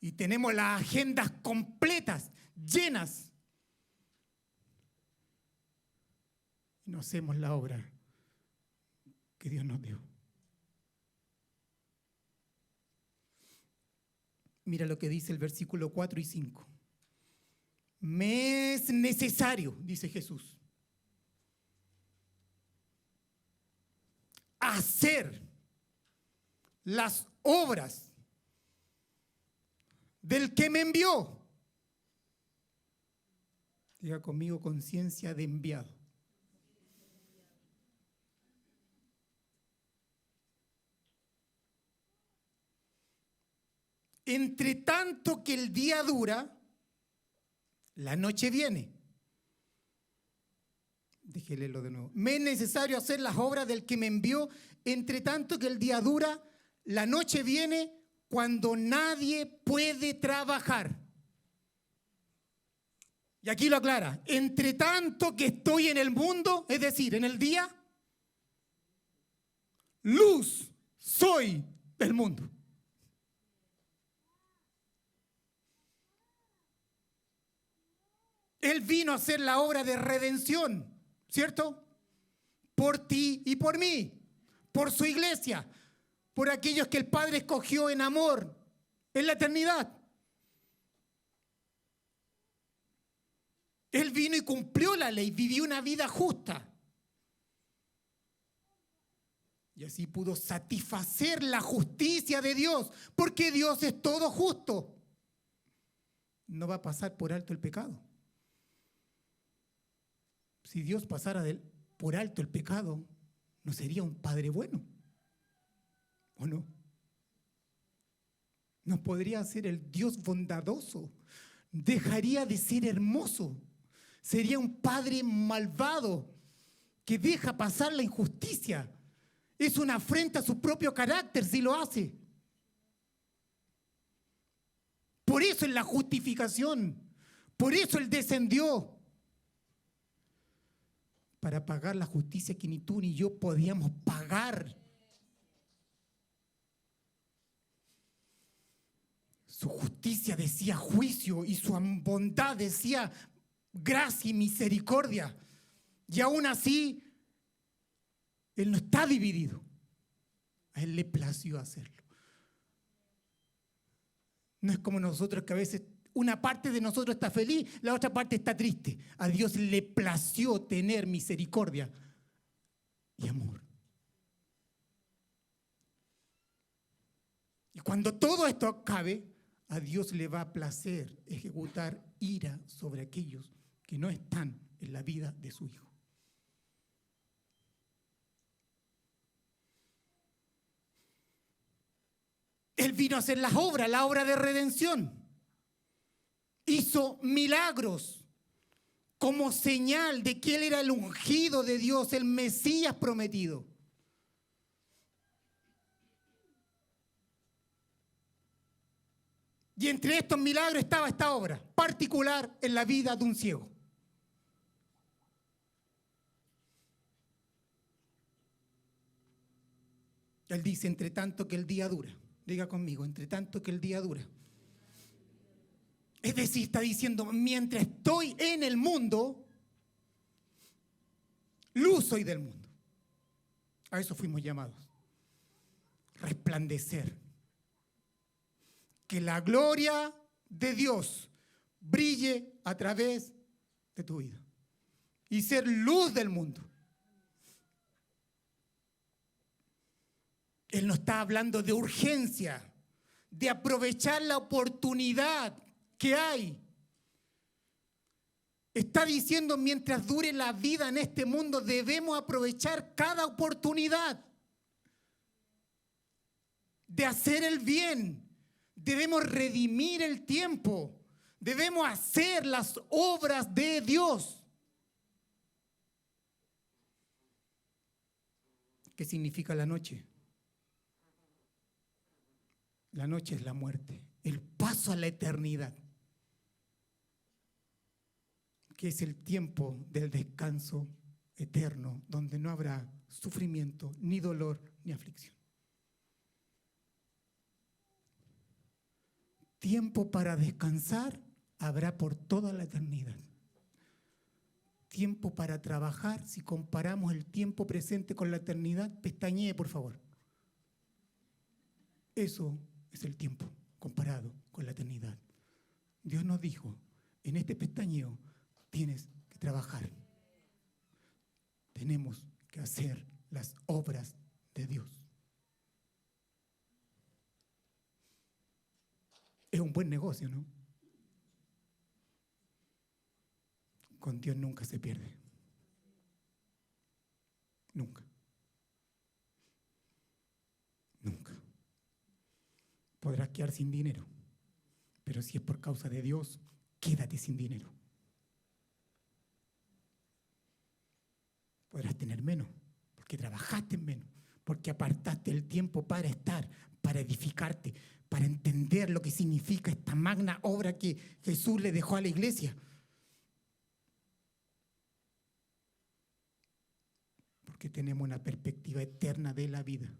Y tenemos las agendas completas, llenas. Y no hacemos la obra que Dios nos dio. Mira lo que dice el versículo 4 y 5. Me es necesario, dice Jesús, hacer las obras del que me envió. Diga conmigo, conciencia de enviado. Entre tanto que el día dura, la noche viene. Déjele leerlo de nuevo. Me es necesario hacer las obras del que me envió, entre tanto que el día dura, la noche viene cuando nadie puede trabajar. Y aquí lo aclara. Entre tanto que estoy en el mundo, es decir, en el día, luz soy del mundo. Él vino a hacer la obra de redención, ¿cierto? Por ti y por mí, por su iglesia, por aquellos que el Padre escogió en amor, en la eternidad. Él vino y cumplió la ley, vivió una vida justa. Y así pudo satisfacer la justicia de Dios, porque Dios es todo justo. No va a pasar por alto el pecado. Si Dios pasara por alto el pecado, ¿no sería un Padre bueno? ¿O no? ¿No podría ser el Dios bondadoso? Dejaría de ser hermoso. Sería un Padre malvado que deja pasar la injusticia. Es una afrenta a su propio carácter si lo hace. Por eso es la justificación. Por eso Él descendió. Para pagar la justicia que ni tú ni yo podíamos pagar. Su justicia decía juicio y su bondad decía gracia y misericordia. Y aún así, Él no está dividido. A Él le plació hacerlo. No es como nosotros que a veces una parte de nosotros está feliz, la otra parte está triste. A Dios le plació tener misericordia y amor. Y cuando todo esto acabe, a Dios le va a placer ejecutar ira sobre aquellos que no están en la vida de su Hijo. Él vino a hacer las obras, la obra de redención. Hizo milagros como señal de que Él era el ungido de Dios, el Mesías prometido. Y entre estos milagros estaba esta obra particular en la vida de un ciego. Él dice, entre tanto que el día dura. Diga conmigo, entre tanto que el día dura. Es decir, está diciendo, mientras estoy en el mundo, luz soy del mundo. A eso fuimos llamados. Resplandecer. Que la gloria de Dios brille a través de tu vida. Y ser luz del mundo. Él no está hablando de urgencia, de aprovechar la oportunidad que hay. Está diciendo, mientras dure la vida en este mundo, debemos aprovechar cada oportunidad de hacer el bien. Debemos redimir el tiempo. Debemos hacer las obras de Dios. ¿Qué significa la noche? La noche es la muerte, el paso a la eternidad, que es el tiempo del descanso eterno, donde no habrá sufrimiento, ni dolor, ni aflicción. Tiempo para descansar habrá por toda la eternidad. Tiempo para trabajar, si comparamos el tiempo presente con la eternidad, pestañee, por favor. Eso es el tiempo comparado con la eternidad. Dios nos dijo, en este pestañeo tienes que trabajar. Tenemos que hacer las obras de Dios. Es un buen negocio, ¿no? Con Dios nunca se pierde. Nunca. Nunca. Podrás quedar sin dinero, pero si es por causa de Dios, quédate sin dinero. Podrás tener menos, porque trabajaste menos, porque apartaste el tiempo para estar, para edificarte, para entender lo que significa esta magna obra que Jesús le dejó a la iglesia. Porque tenemos una perspectiva eterna de la vida.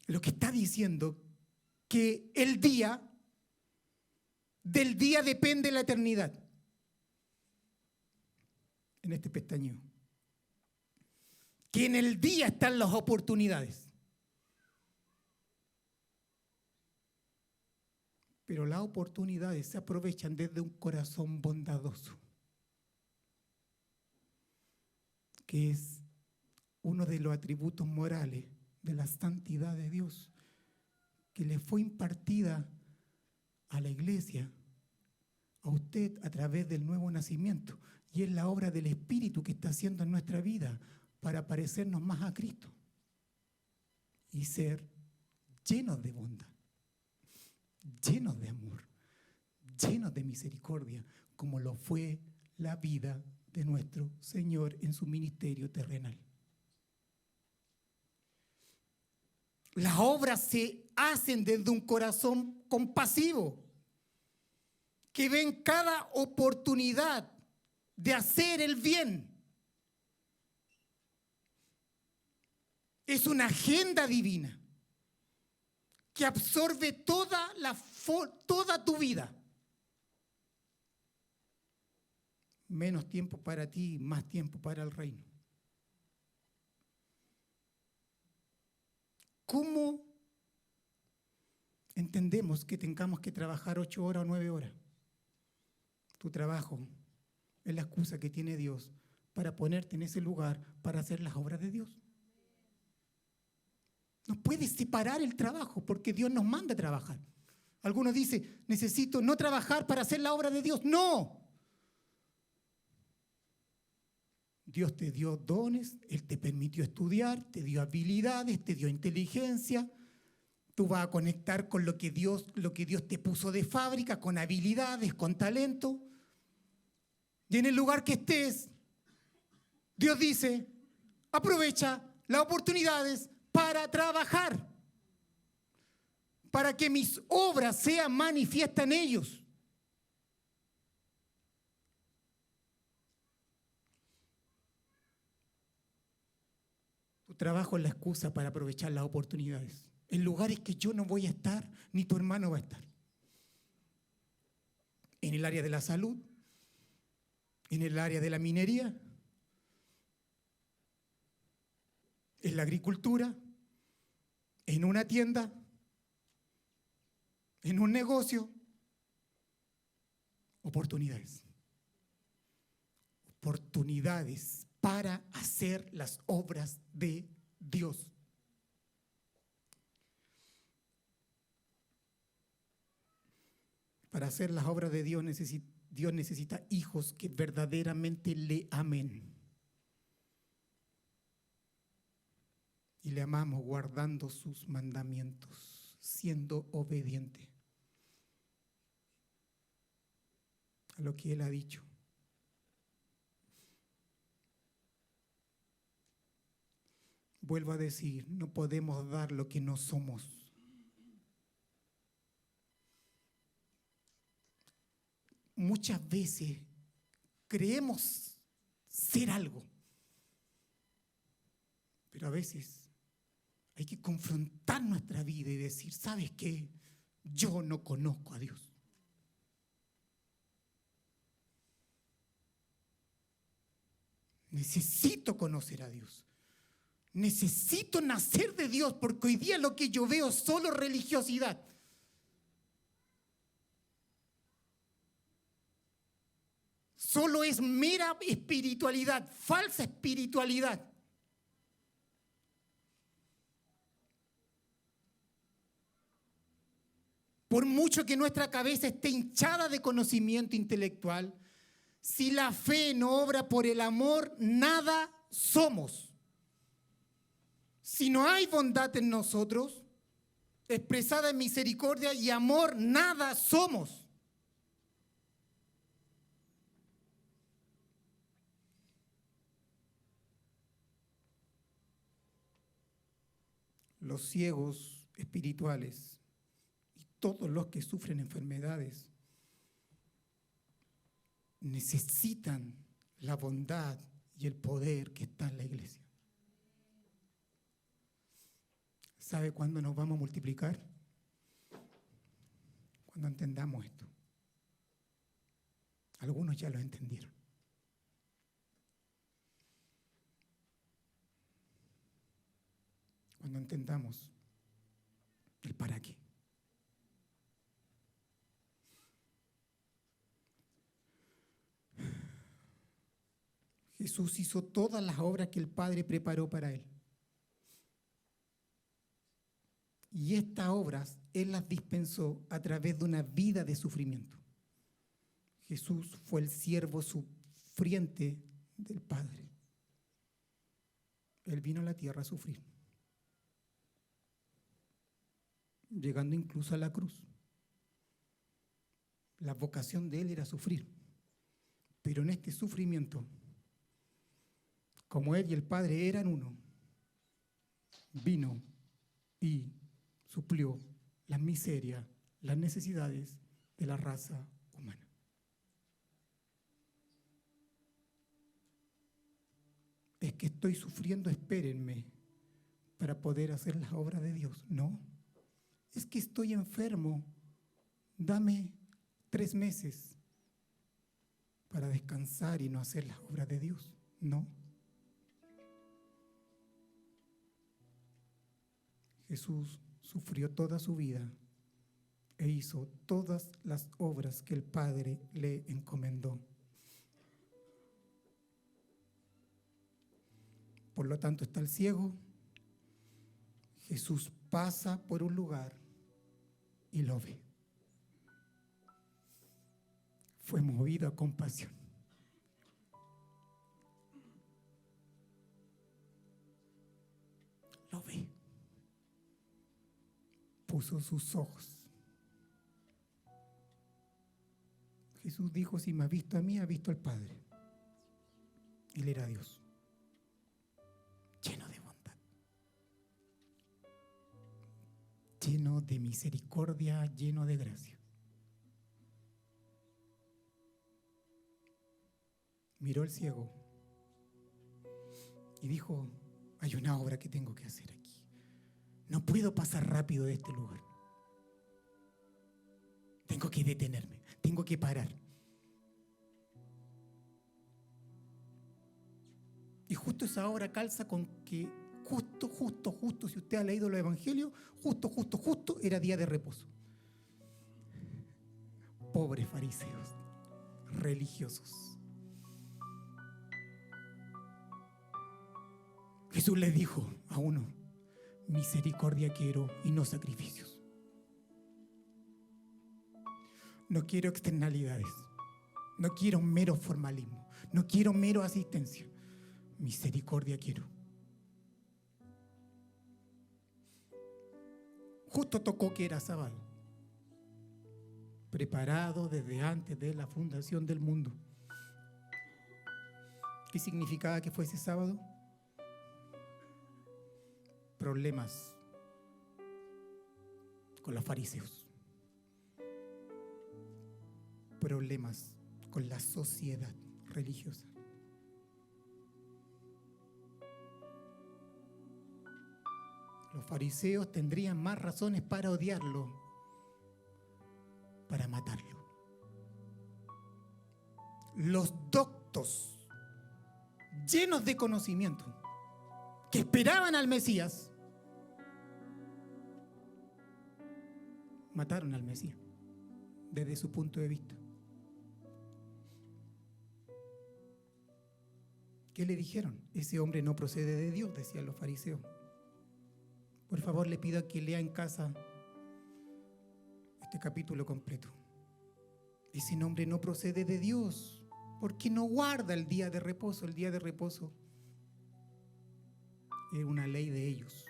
Lo que está diciendo que del día depende la eternidad. En este pestañeo. Que en el día están las oportunidades. Pero las oportunidades se aprovechan desde un corazón bondadoso, que es uno de los atributos morales de la santidad de Dios, que le fue impartida a la iglesia, a usted a través del nuevo nacimiento, y es la obra del Espíritu que está haciendo en nuestra vida para parecernos más a Cristo y ser llenos de bondad, llenos de amor, llenos de misericordia, como lo fue la vida de nuestro Señor en su ministerio terrenal. Las obras se hacen desde un corazón compasivo, que ven cada oportunidad de hacer el bien. Es una agenda divina que absorbe toda tu vida. Menos tiempo para ti, más tiempo para el reino. ¿Cómo entendemos que tengamos que trabajar 8 horas o 9 horas? Tu trabajo es la excusa que tiene Dios para ponerte en ese lugar para hacer las obras de Dios. No puedes separar el trabajo porque Dios nos manda a trabajar. Algunos dicen, necesito no trabajar para hacer la obra de Dios. ¡No! Dios te dio dones, Él te permitió estudiar, te dio habilidades, te dio inteligencia. Tú vas a conectar con lo que Dios te puso de fábrica, con habilidades, con talento. Y en el lugar que estés, Dios dice, aprovecha las oportunidades para trabajar, para que mis obras sean manifiestas en ellos. Tu trabajo es la excusa para aprovechar las oportunidades. En lugares que yo no voy a estar, ni tu hermano va a estar. En el área de la salud, en el área de la minería, en la agricultura, en una tienda, en un negocio. Oportunidades. Oportunidades para hacer las obras de Dios. Para hacer las obras de Dios necesita hijos que verdaderamente le amen. Y le amamos guardando sus mandamientos, siendo obediente a lo que Él ha dicho. Vuelvo a decir, no podemos dar lo que no somos. Muchas veces creemos ser algo, pero a veces hay que confrontar nuestra vida y decir, ¿sabes qué? Yo no conozco a Dios. Necesito conocer a Dios. Necesito nacer de Dios, porque hoy día lo que yo veo es solo religiosidad. Solo es mera espiritualidad, falsa espiritualidad. Por mucho que nuestra cabeza esté hinchada de conocimiento intelectual, si la fe no obra por el amor, nada somos. Si no hay bondad en nosotros, expresada en misericordia y amor, nada somos. Los ciegos espirituales y todos los que sufren enfermedades necesitan la bondad y el poder que está en la iglesia. ¿Sabe cuándo nos vamos a multiplicar? Cuando entendamos esto. Algunos ya lo entendieron. Cuando entendamos el para qué. Jesús hizo todas las obras que el Padre preparó para él. Y estas obras Él las dispensó a través de una vida de sufrimiento. Jesús fue el siervo sufriente del Padre. Él vino a la tierra a sufrir, llegando incluso a la cruz. La vocación de Él era sufrir, pero en este sufrimiento, como Él y el Padre eran uno, vino y suplió las miserias, las necesidades de la raza humana. Es que estoy sufriendo, espérenme, para poder hacer las obras de Dios. No, es que estoy enfermo, dame 3 meses para descansar y no hacer las obras de Dios. No. Jesús sufrió toda su vida e hizo todas las obras que el Padre le encomendó. Por lo tanto, está el ciego. Jesús pasa por un lugar y lo ve. Fue movido a compasión. Lo ve. Puso sus ojos. Jesús dijo, si me ha visto a mí, ha visto al Padre. Él era Dios, lleno de bondad, lleno de misericordia, lleno de gracia. Miró al ciego y dijo, hay una obra que tengo que hacer aquí. No puedo pasar rápido de este lugar. Tengo que detenerme, tengo que parar. Y justo esa obra calza con que justo, si usted ha leído los evangelios, justo, era día de reposo. Pobres fariseos, religiosos. Jesús les dijo a uno, misericordia quiero y no sacrificios. No quiero externalidades, no quiero mero formalismo, no quiero mero asistencia. Misericordia quiero. Justo tocó que era sábado, preparado desde antes de la fundación del mundo. ¿Qué significaba que fuese sábado? Problemas con los fariseos, problemas con la sociedad religiosa. Los fariseos tendrían más razones para odiarlo, para matarlo. Los doctos, llenos de conocimiento, que esperaban al Mesías, mataron al Mesías desde su punto de vista. ¿Qué le dijeron? Ese hombre no procede de Dios, decían los fariseos. Por favor, le pido a que lea en casa este capítulo completo. Ese hombre no procede de Dios, porque no guarda el día de reposo. El día de reposo es una ley de ellos.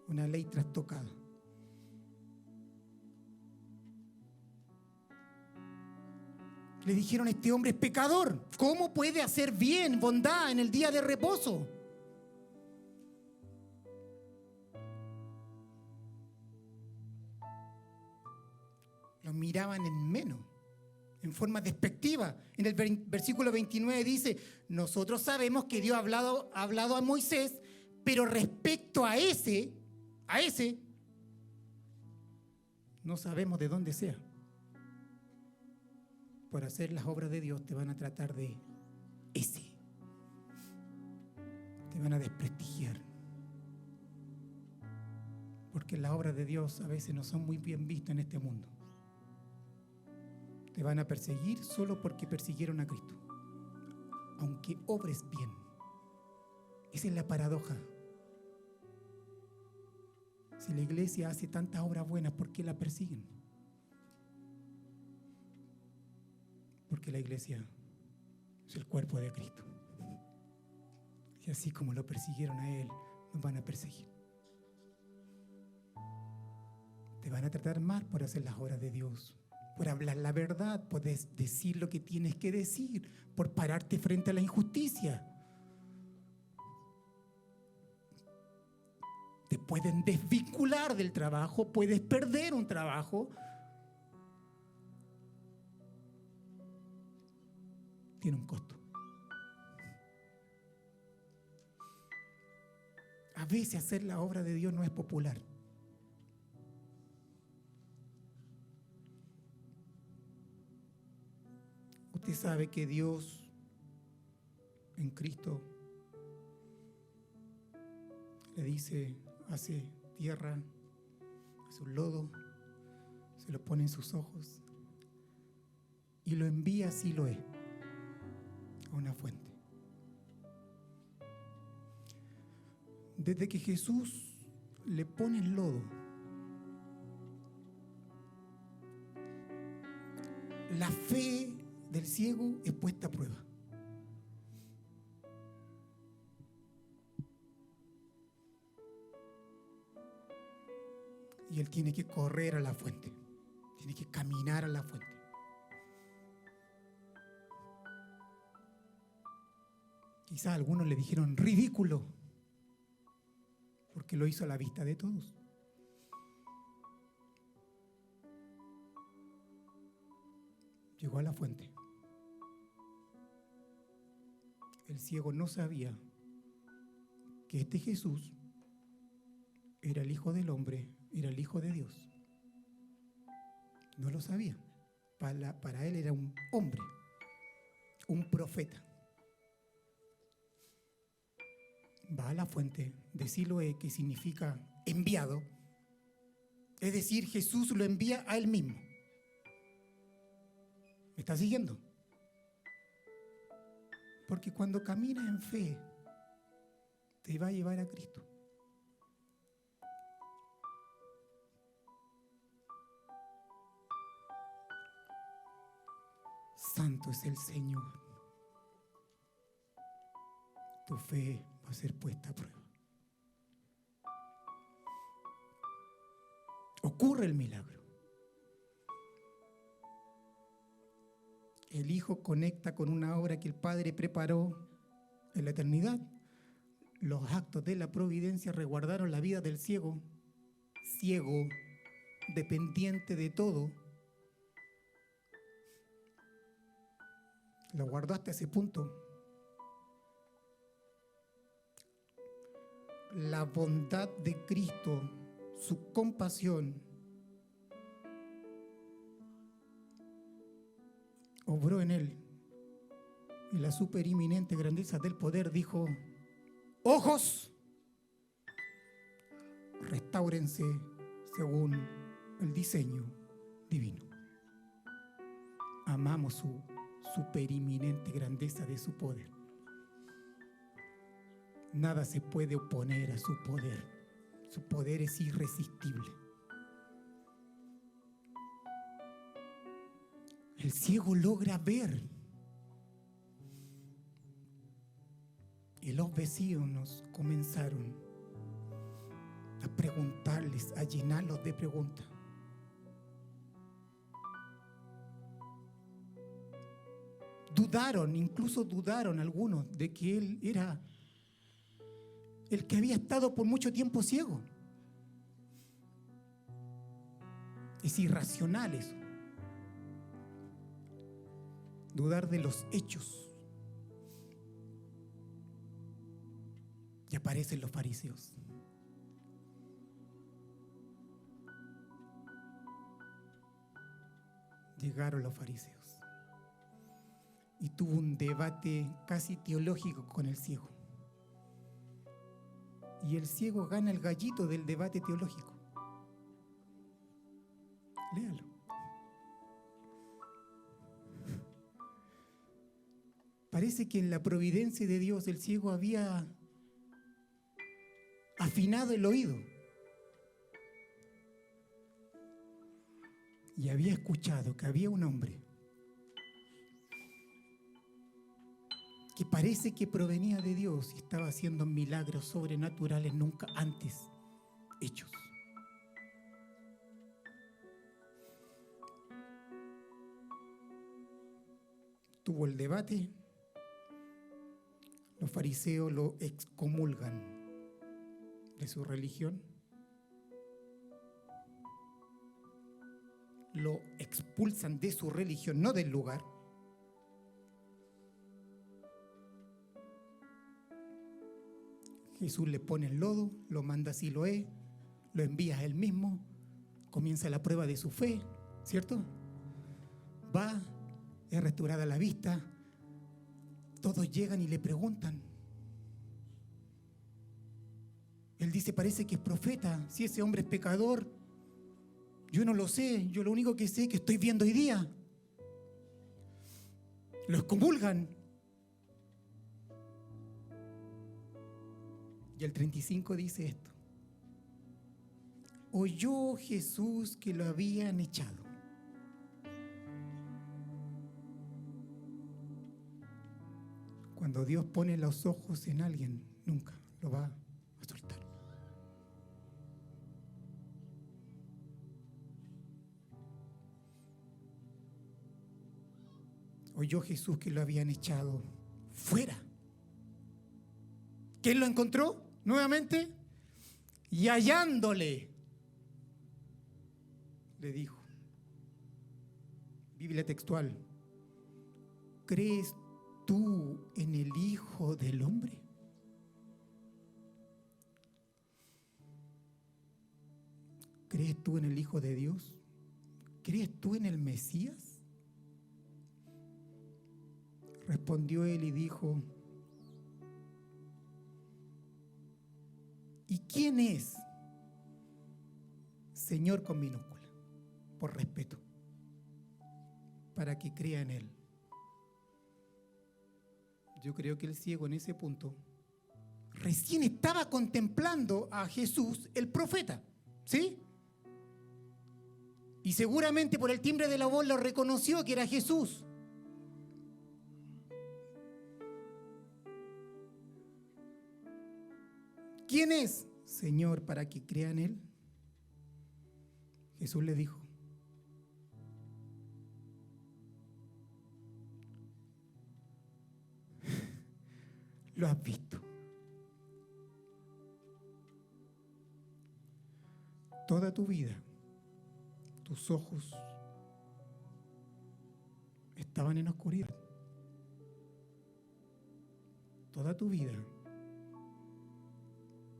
Una ley trastocada. Le dijeron, este hombre es pecador. ¿Cómo puede hacer bien, bondad en el día de reposo? Lo miraban en menos, en forma despectiva. En el versículo 29 dice, nosotros sabemos que Dios ha hablado a Moisés, pero respecto a ese, no sabemos de dónde sea. Por hacer las obras de Dios te van a tratar de ese. Te van a desprestigiar. Porque las obras de Dios a veces no son muy bien vistas en este mundo. Te van a perseguir solo porque persiguieron a Cristo. Aunque obres bien. Esa es la paradoja. Si la iglesia hace tantas obras buenas, ¿por qué la persiguen? Porque la iglesia es el cuerpo de Cristo. Y así como lo persiguieron a Él, nos van a perseguir. Te van a tratar mal por hacer las obras de Dios, por hablar la verdad, por decir lo que tienes que decir, por pararte frente a la injusticia. Te pueden desvincular del trabajo, puedes perder un trabajo. Tiene un costo. A veces hacer la obra de Dios no es popular. Usted sabe que Dios en Cristo le dice, hace tierra, hace un lodo, se lo pone en sus ojos y lo envía, así lo es, a una fuente. Desde que Jesús le pone el lodo, la fe del ciego es puesta a prueba. Y él tiene que correr a la fuente, tiene que caminar a la fuente. Quizás algunos le dijeron ridículo, porque lo hizo a la vista de todos. Llegó a la fuente. El ciego no sabía que este Jesús era el Hijo del Hombre, era el Hijo de Dios. No lo sabía. Para él era un hombre, un profeta. Va a la fuente de Siloé, que significa enviado. Es decir, Jesús lo envía a él mismo. ¿Me está siguiendo? Porque cuando caminas en fe, te va a llevar a Cristo. Santo es el Señor. Tu fe va a ser puesta a prueba. Ocurre el milagro. El Hijo conecta con una obra que el Padre preparó en la eternidad. Los actos de la providencia resguardaron la vida del ciego, dependiente de todo. Lo guardó hasta ese punto. La bondad de Cristo, su compasión, obró en él y la superinminente grandeza del poder dijo: ojos, restáurense según el diseño divino. Amamos su superinminente grandeza de su poder. Nada se puede oponer a su poder. Su poder es irresistible. El ciego logra ver. Y los vecinos comenzaron a preguntarles, a llenarlos de preguntas. Incluso dudaron algunos de que él era el que había estado por mucho tiempo ciego. Es irracional eso. Dudar de los hechos. Y aparecen los fariseos. Llegaron los fariseos. Y tuvo un debate casi teológico con el ciego. Y el ciego gana el gallito del debate teológico. Léalo. Parece que en la providencia de Dios el ciego había afinado el oído y había escuchado que había un hombre que parece que provenía de Dios y estaba haciendo milagros sobrenaturales nunca antes hechos. Tuvo el debate, los fariseos lo excomulgan de su religión, lo expulsan de su religión, no del lugar. Jesús le pone el lodo, lo manda a Siloé, lo envía a él mismo, comienza la prueba de su fe, ¿cierto? Va, es restaurada la vista, todos llegan y le preguntan. Él dice, parece que es profeta, si ese hombre es pecador, yo no lo sé, yo lo único que sé es que estoy viendo hoy día. Lo excomulgan. Y el 35 dice esto: oyó Jesús que lo habían echado. Cuando Dios pone los ojos en alguien, nunca lo va a soltar. Oyó Jesús que lo habían echado fuera. ¿Quién lo encontró nuevamente? Y hallándole, le dijo, Biblia textual, ¿crees tú en el Hijo del Hombre? ¿Crees tú en el Hijo de Dios? ¿Crees tú en el Mesías? Respondió él y dijo, ¿y quién es? Señor con minúscula, por respeto, para que crea en él. Yo creo que el ciego en ese punto recién estaba contemplando a Jesús, el profeta, ¿sí? Y seguramente por el timbre de la voz lo reconoció que era Jesús. ¿Quién es, Señor, para que crea en él? Jesús le dijo, lo has visto. Toda tu vida, tus ojos estaban en oscuridad. Toda tu vida,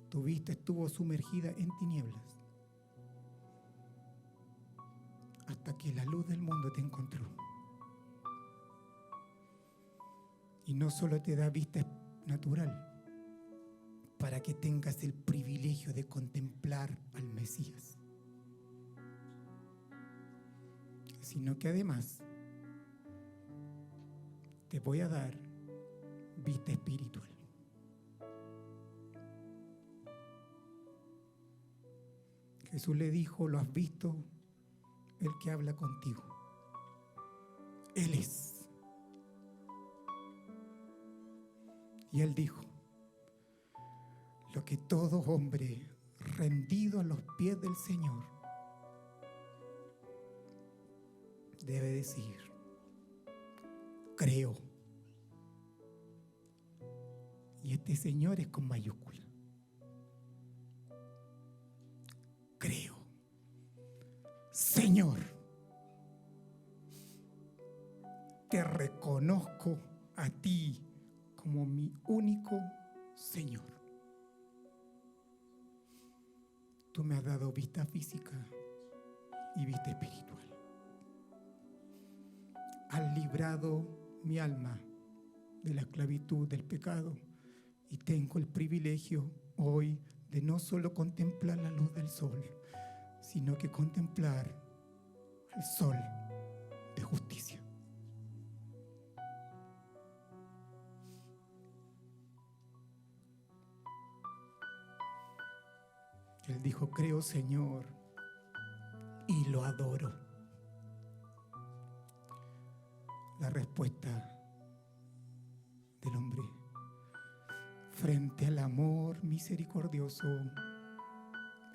tu vista estuvo sumergida en tinieblas hasta que la luz del mundo te encontró. Y no solo te da vista natural, para que tengas el privilegio de contemplar al Mesías, sino que además te voy a dar vista espiritual. Jesús le dijo: ¿lo has visto? El que habla contigo. Él es. Y él dijo: lo que todo hombre rendido a los pies del Señor debe decir: creo. Y este Señor es con mayúscula. Creo. Señor, te reconozco a ti como mi único Señor. Tú me has dado vista física y vista espiritual. Has librado mi alma de la esclavitud del pecado y tengo el privilegio hoy de no solo contemplar la luz del sol, sino que contemplar el sol de justicia. Él dijo: creo, Señor, y lo adoro. La respuesta del hombre frente al amor misericordioso,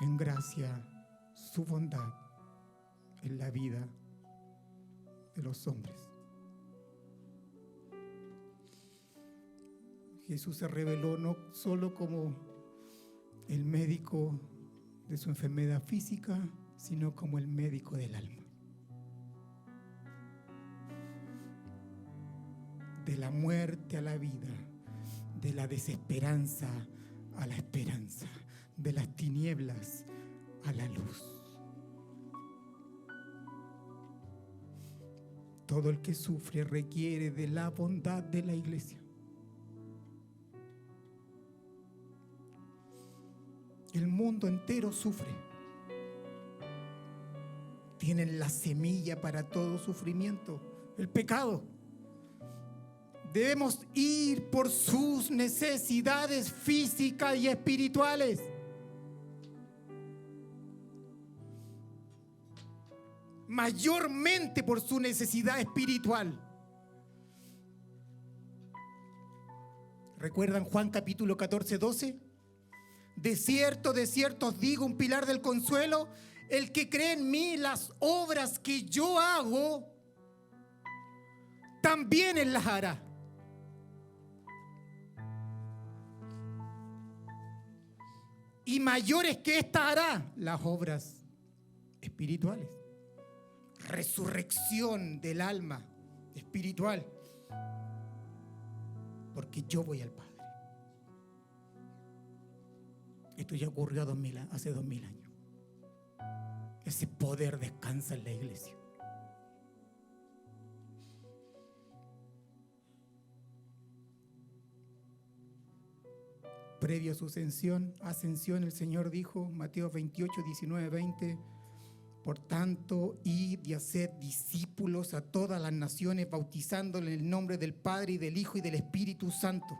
en gracia, su bondad en la vida de los hombres. Jesús se reveló no solo como el médico de su enfermedad física, sino como el médico del alma. De la muerte a la vida, de la desesperanza a la esperanza, de las tinieblas a la luz. Todo el que sufre requiere de la bondad de la iglesia. El mundo entero sufre. Tienen la semilla para todo sufrimiento, el pecado. Debemos ir por sus necesidades físicas y espirituales. Mayormente por su necesidad espiritual. ¿Recuerdan Juan capítulo 14, 12? De cierto os digo, un pilar del consuelo, el que cree en mí, las obras que yo hago, también él las hará. Y mayores que esta hará, las obras espirituales. Resurrección del alma espiritual. Porque yo voy al Padre. Esto ya ocurrió hace 2000 años. Ese poder descansa en la iglesia. Previo a su ascensión, el Señor dijo, Mateo 28, 19, 20, por tanto, id y haced discípulos a todas las naciones, bautizándoles en el nombre del Padre y del Hijo y del Espíritu Santo,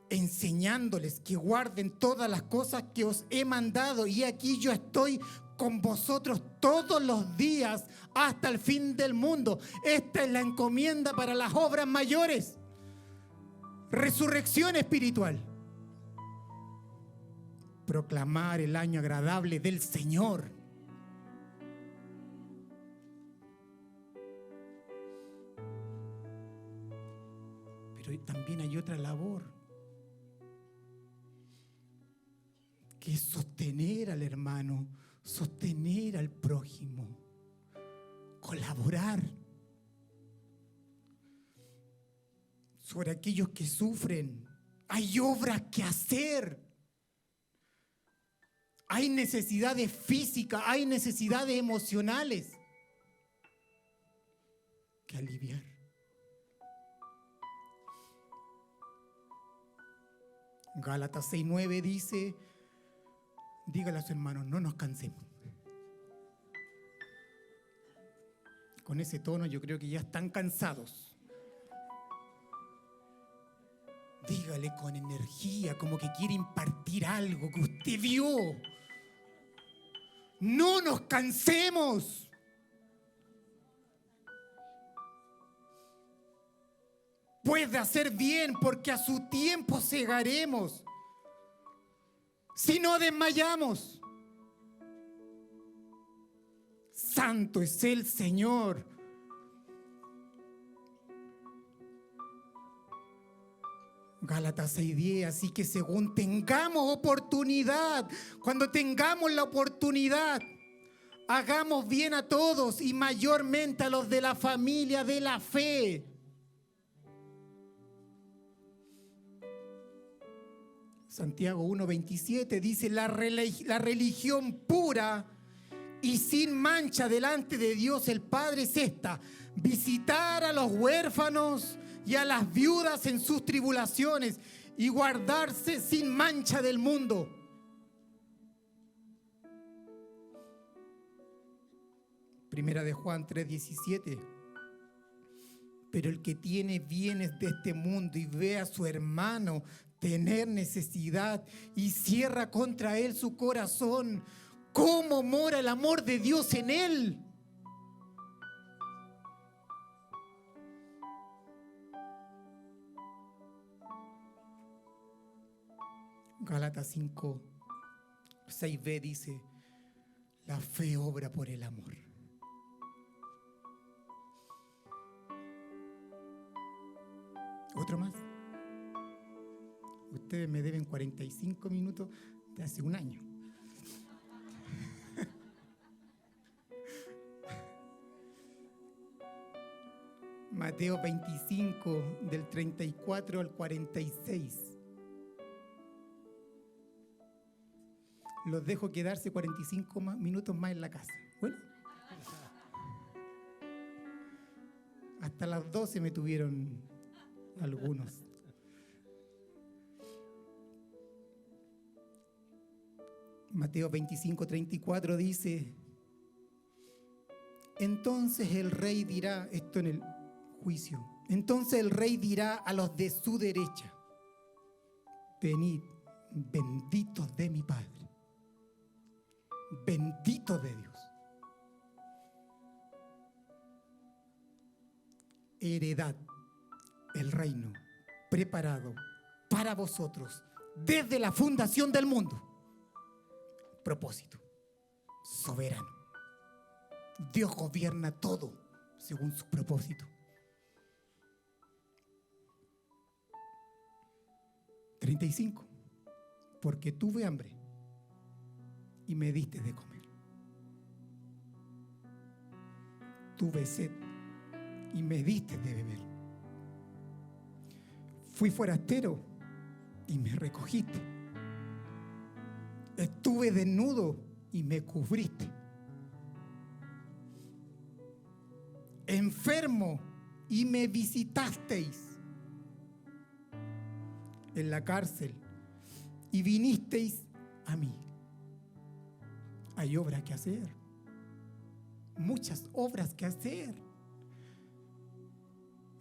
enseñándoles que guarden todas las cosas que os he mandado, y aquí yo estoy con vosotros todos los días hasta el fin del mundo. Esta es la encomienda para las obras mayores. Resurrección espiritual. Proclamar el año agradable del Señor. Pero también hay otra labor, que es sostener al hermano, sostener al prójimo, colaborar sobre aquellos que sufren. Hay obras que hacer. Hay necesidades físicas, hay necesidades emocionales que aliviar. Gálatas 6:9 dice, dígale a su hermano, no nos cansemos. Con ese tono yo creo que ya están cansados. Dígale con energía, como que quiere impartir algo que usted vio. No nos cansemos. Puede hacer bien, porque a su tiempo segaremos. Si no desmayamos. Santo es el Señor. Gálatas 6:10, así que según tengamos oportunidad, cuando tengamos la oportunidad, hagamos bien a todos y mayormente a los de la familia de la fe. Santiago 1:27 dice, la religión pura y sin mancha delante de Dios el Padre es esta: visitar a los huérfanos y a las viudas en sus tribulaciones y guardarse sin mancha del mundo. Primera de Juan 3:17. Pero el que tiene bienes de este mundo y ve a su hermano tener necesidad y cierra contra él su corazón, ¿cómo mora el amor de Dios en él? Gálatas 5:6b dice, la fe obra por el amor. ¿Otro más? Ustedes me deben 45 minutos de hace un año. Mateo 25, del 34 al 46. Los dejo quedarse 45 minutos más en la casa. Bueno. Hasta las 12 me tuvieron algunos. Mateo 25, 34 dice, entonces el rey dirá, esto en el juicio, entonces el rey dirá a los de su derecha, venid, benditos de mi Padre, benditos de Dios, heredad el reino preparado para vosotros desde la fundación del mundo. Propósito soberano. Dios gobierna todo según su propósito. 35. Porque tuve hambre y me diste de comer. Tuve sed y me diste de beber. Fui forastero y me recogiste. Estuve desnudo y me cubriste. Enfermo y me visitasteis. En la cárcel y vinisteis a mí. Hay obras que hacer. Muchas obras que hacer.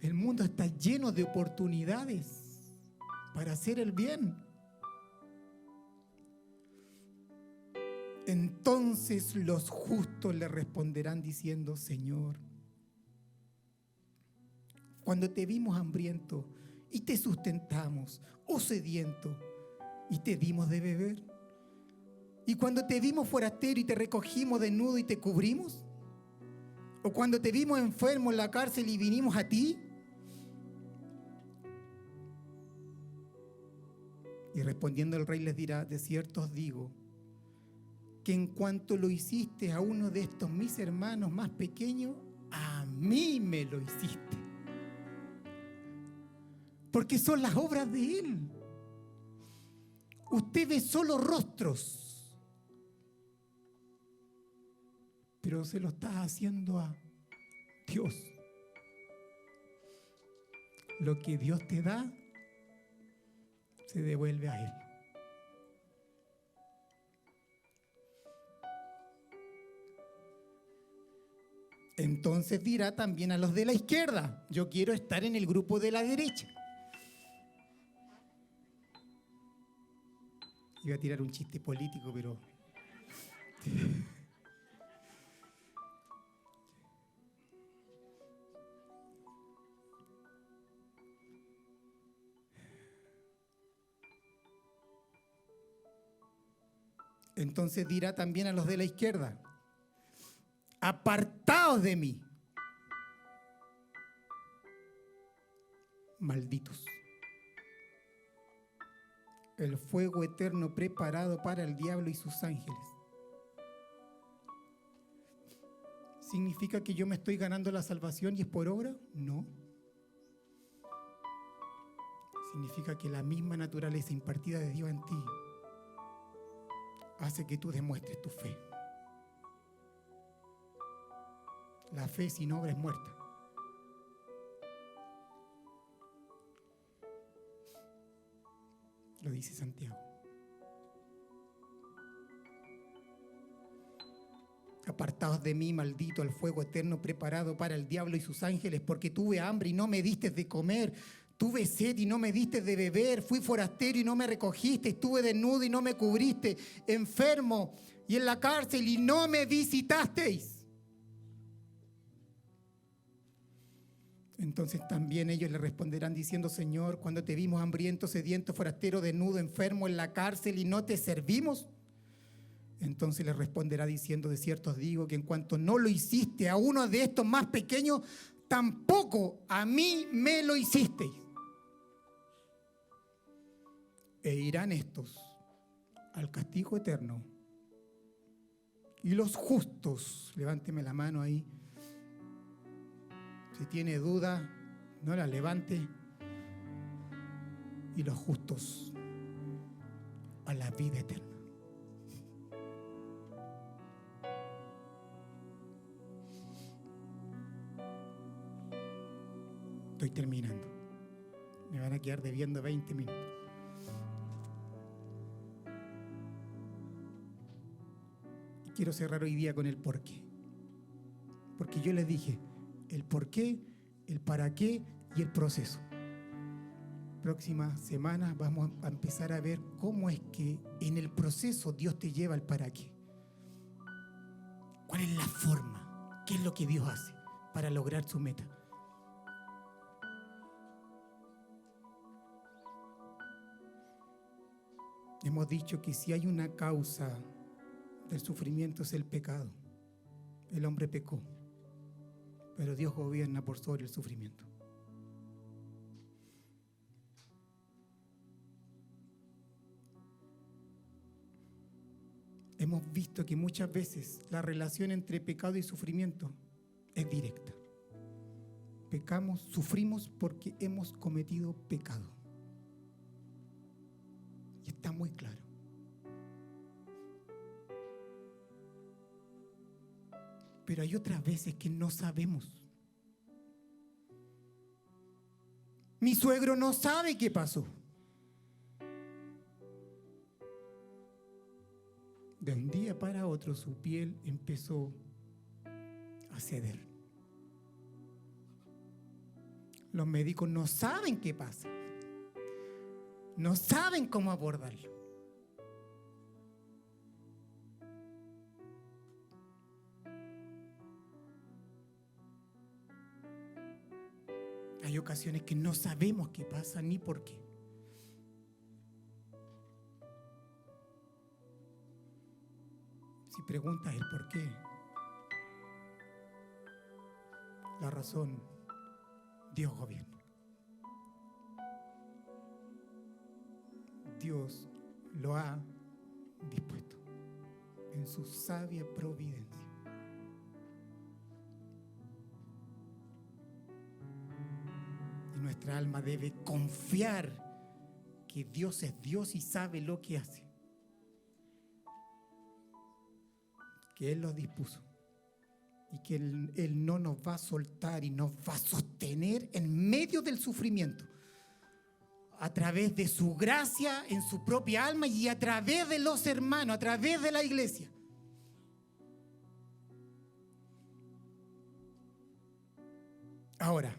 El mundo está lleno de oportunidades para hacer el bien. Entonces los justos le responderán diciendo, Señor, cuando te vimos hambriento y te sustentamos, o sediento y te dimos de beber, y cuando te vimos forastero y te recogimos desnudo y te cubrimos, o cuando te vimos enfermo en la cárcel y vinimos a ti. Y respondiendo el rey les dirá, de cierto os digo, que en cuanto lo hiciste a uno de estos mis hermanos más pequeños, a mí me lo hiciste. Porque son las obras de Él. Usted ve solo rostros, pero se lo está haciendo a Dios. Lo que Dios te da, se devuelve a Él. Entonces dirá también a los de la izquierda: yo quiero estar en el grupo de la derecha. Iba a tirar un chiste político, pero... Entonces dirá también a los de la izquierda: apartaos de mí, malditos. El fuego eterno preparado para el diablo y sus ángeles. ¿Significa que yo me estoy ganando la salvación y es por obra? No. Significa que la misma naturaleza impartida de Dios en ti hace que tú demuestres tu fe. La fe sin obra es muerta. Lo dice Santiago. Apartaos de mí, maldito, al fuego eterno preparado para el diablo y sus ángeles, porque tuve hambre y no me diste de comer, tuve sed y no me diste de beber, fui forastero y no me recogiste, estuve desnudo y no me cubriste, enfermo y en la cárcel y no me visitasteis. Entonces también ellos le responderán diciendo: Señor, cuando te vimos hambriento, sediento, forastero, desnudo, enfermo, en la cárcel y no te servimos. Entonces le responderá diciendo: de cierto os digo que en cuanto no lo hiciste a uno de estos más pequeños, tampoco a mí me lo hicisteis. E irán estos al castigo eterno, y los justos, levánteme la mano ahí, si tiene duda, no la levante, y los justos a la vida eterna. Estoy terminando. Me van a quedar debiendo 20 minutos. Y quiero cerrar hoy día con el por qué. Porque yo les dije el por qué, el para qué y el proceso. Próximas semanas vamos a empezar a ver cómo es que en el proceso Dios te lleva al para qué. ¿Cuál es la forma? ¿Qué es lo que Dios hace para lograr su meta? Hemos dicho que si hay una causa del sufrimiento es el pecado. El hombre pecó, pero Dios gobierna por sobre el sufrimiento. Hemos visto que muchas veces la relación entre pecado y sufrimiento es directa. Pecamos, sufrimos porque hemos cometido pecado. Y está muy claro. Pero hay otras veces que no sabemos. Mi suegro no sabe qué pasó. De un día para otro su piel empezó a ceder. Los médicos no saben qué pasa. No saben cómo abordarlo. Hay ocasiones que no sabemos qué pasa ni por qué. Si preguntas el por qué, la razón, Dios gobierna. Dios lo ha dispuesto en su sabia providencia. Y nuestra alma debe confiar que Dios es Dios y sabe lo que hace. Que Él lo dispuso. Y que Él no nos va a soltar y nos va a sostener en medio del sufrimiento. a través de su gracia en su propia alma y a través de los hermanos, a través de la iglesia. Ahora,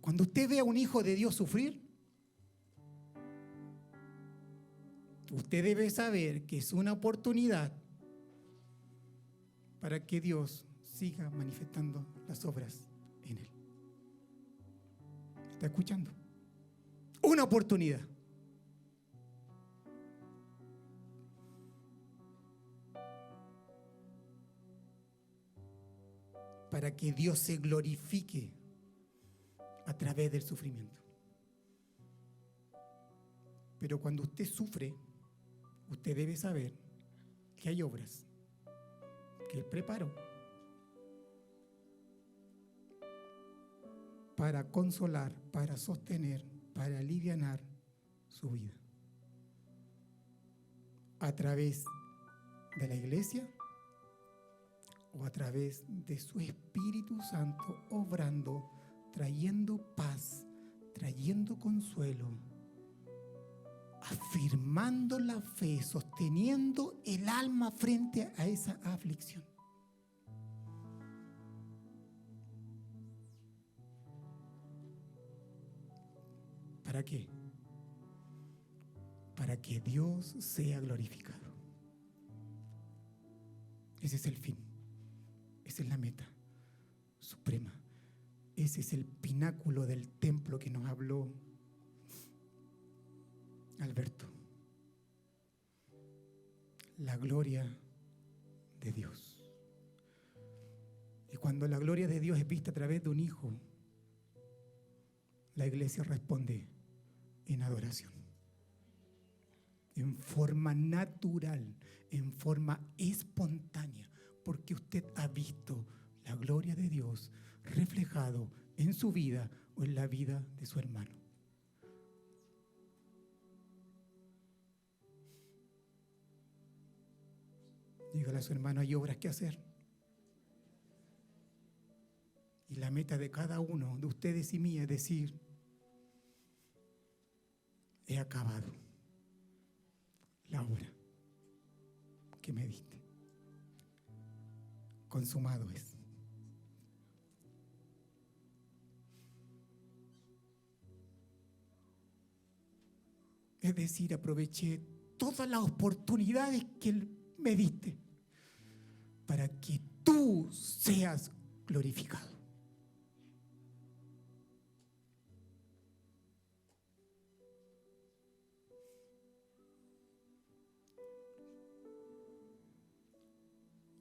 cuando usted ve a un hijo de Dios sufrir, usted debe saber que es una oportunidad para que Dios siga manifestando las obras en él. ¿Está escuchando? Una oportunidad. Para que Dios se glorifique a través del sufrimiento. Pero cuando usted sufre, usted debe saber que hay obras que Él preparó para consolar, para sostener, para alivianar su vida. A través de la iglesia o a través de su Espíritu Santo obrando, trayendo paz, trayendo consuelo, afirmando la fe, sosteniendo el alma frente a esa aflicción. ¿Para qué? Para que Dios sea glorificado. Ese es el fin. Esa es la meta suprema. Ese es el pináculo del templo que nos habló Alberto. La gloria de Dios. Y cuando la gloria de Dios es vista a través de un hijo, la iglesia responde en adoración. En forma natural, en forma espontánea, porque usted ha visto la gloria de Dios reflejado en su vida o en la vida de su hermano. Dígale a su hermano, hay obras que hacer. Y la meta de cada uno de ustedes y mía es decir, he acabado la obra que me diste. Consumado es. Es decir, aproveché todas las oportunidades que me diste para que tú seas glorificado.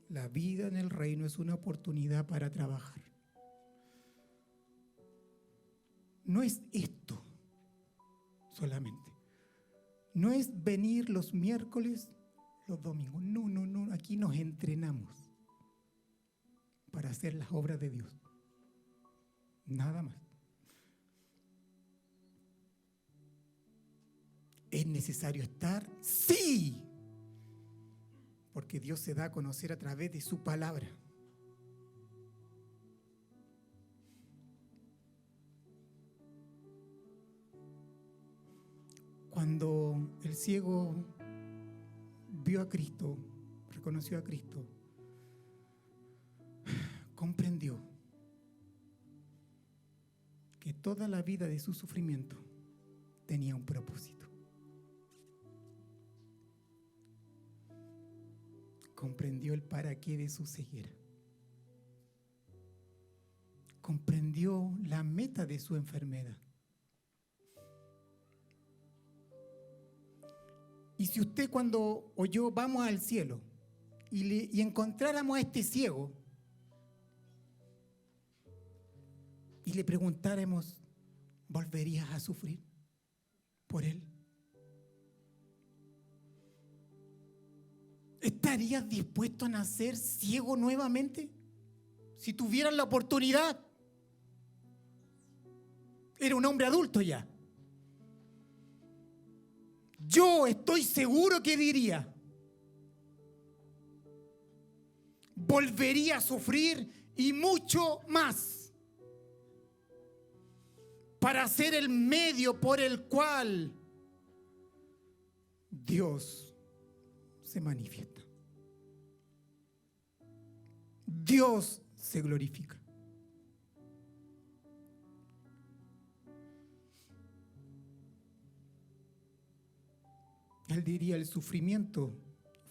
La vida en el reino es una oportunidad para trabajar. No es esto solamente. No es venir los miércoles, los domingos. No. Aquí nos entrenamos para hacer las obras de Dios. Nada más. ¿Es necesario estar? ¡Sí! Porque Dios se da a conocer a través de su palabra. Cuando el ciego vio a Cristo, reconoció a Cristo, comprendió que toda la vida de su sufrimiento tenía un propósito. Comprendió el para qué de su ceguera. Comprendió la meta de su enfermedad. Y si usted cuando o yo vamos al cielo y encontráramos a este ciego y le preguntáramos, ¿volverías a sufrir por él? ¿Estarías dispuesto a nacer ciego nuevamente? Si tuvieras la oportunidad. Era un hombre adulto ya. Yo estoy seguro que diría, volvería a sufrir y mucho más. para ser el medio por el cual Dios se manifiesta. Dios se glorifica. Él diría: el sufrimiento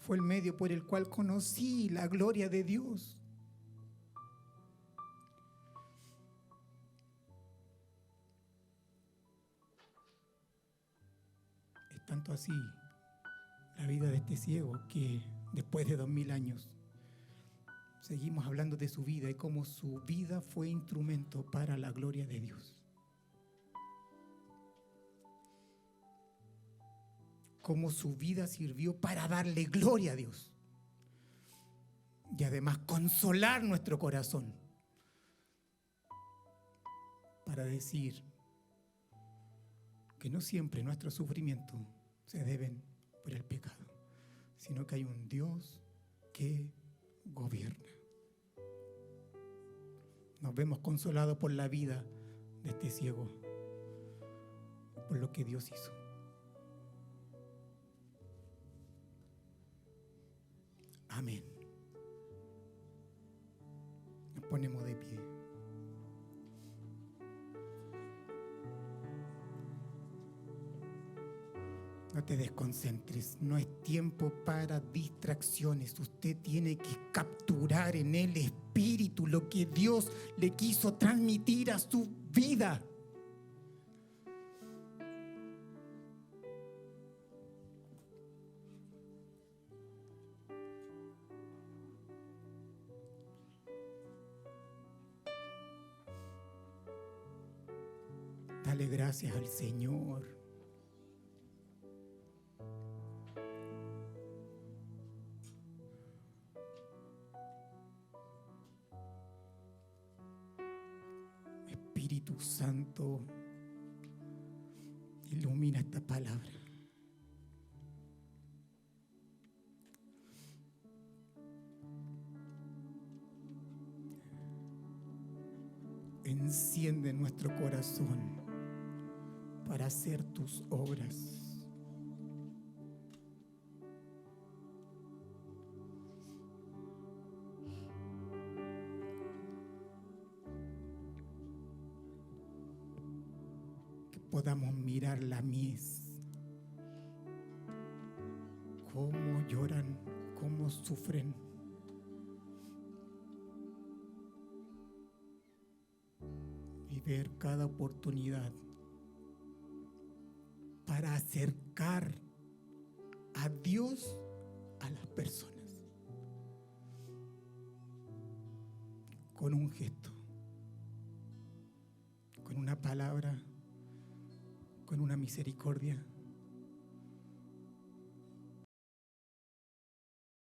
fue el medio por el cual conocí la gloria de Dios. Es tanto así la vida de este ciego que después de 2000 años seguimos hablando de su vida y cómo su vida fue instrumento para la gloria de Dios. Cómo su vida sirvió para darle gloria a Dios y además consolar nuestro corazón, para decir que no siempre nuestros sufrimientos se deben por el pecado, sino que hay un Dios que gobierna. Nos vemos consolados por la vida de este ciego, por lo que Dios hizo. Amén. Nos ponemos de pie. No te desconcentres, no es tiempo para distracciones. Usted tiene que capturar en el espíritu lo que Dios le quiso transmitir a su vida. Dale gracias al Señor. Espíritu Santo, ilumina esta palabra. Enciende nuestro corazón para hacer tus obras. Podamos mirar la mies, cómo lloran, cómo sufren, y ver cada oportunidad para acercar a Dios a las personas con un gesto, con una palabra, con una misericordia,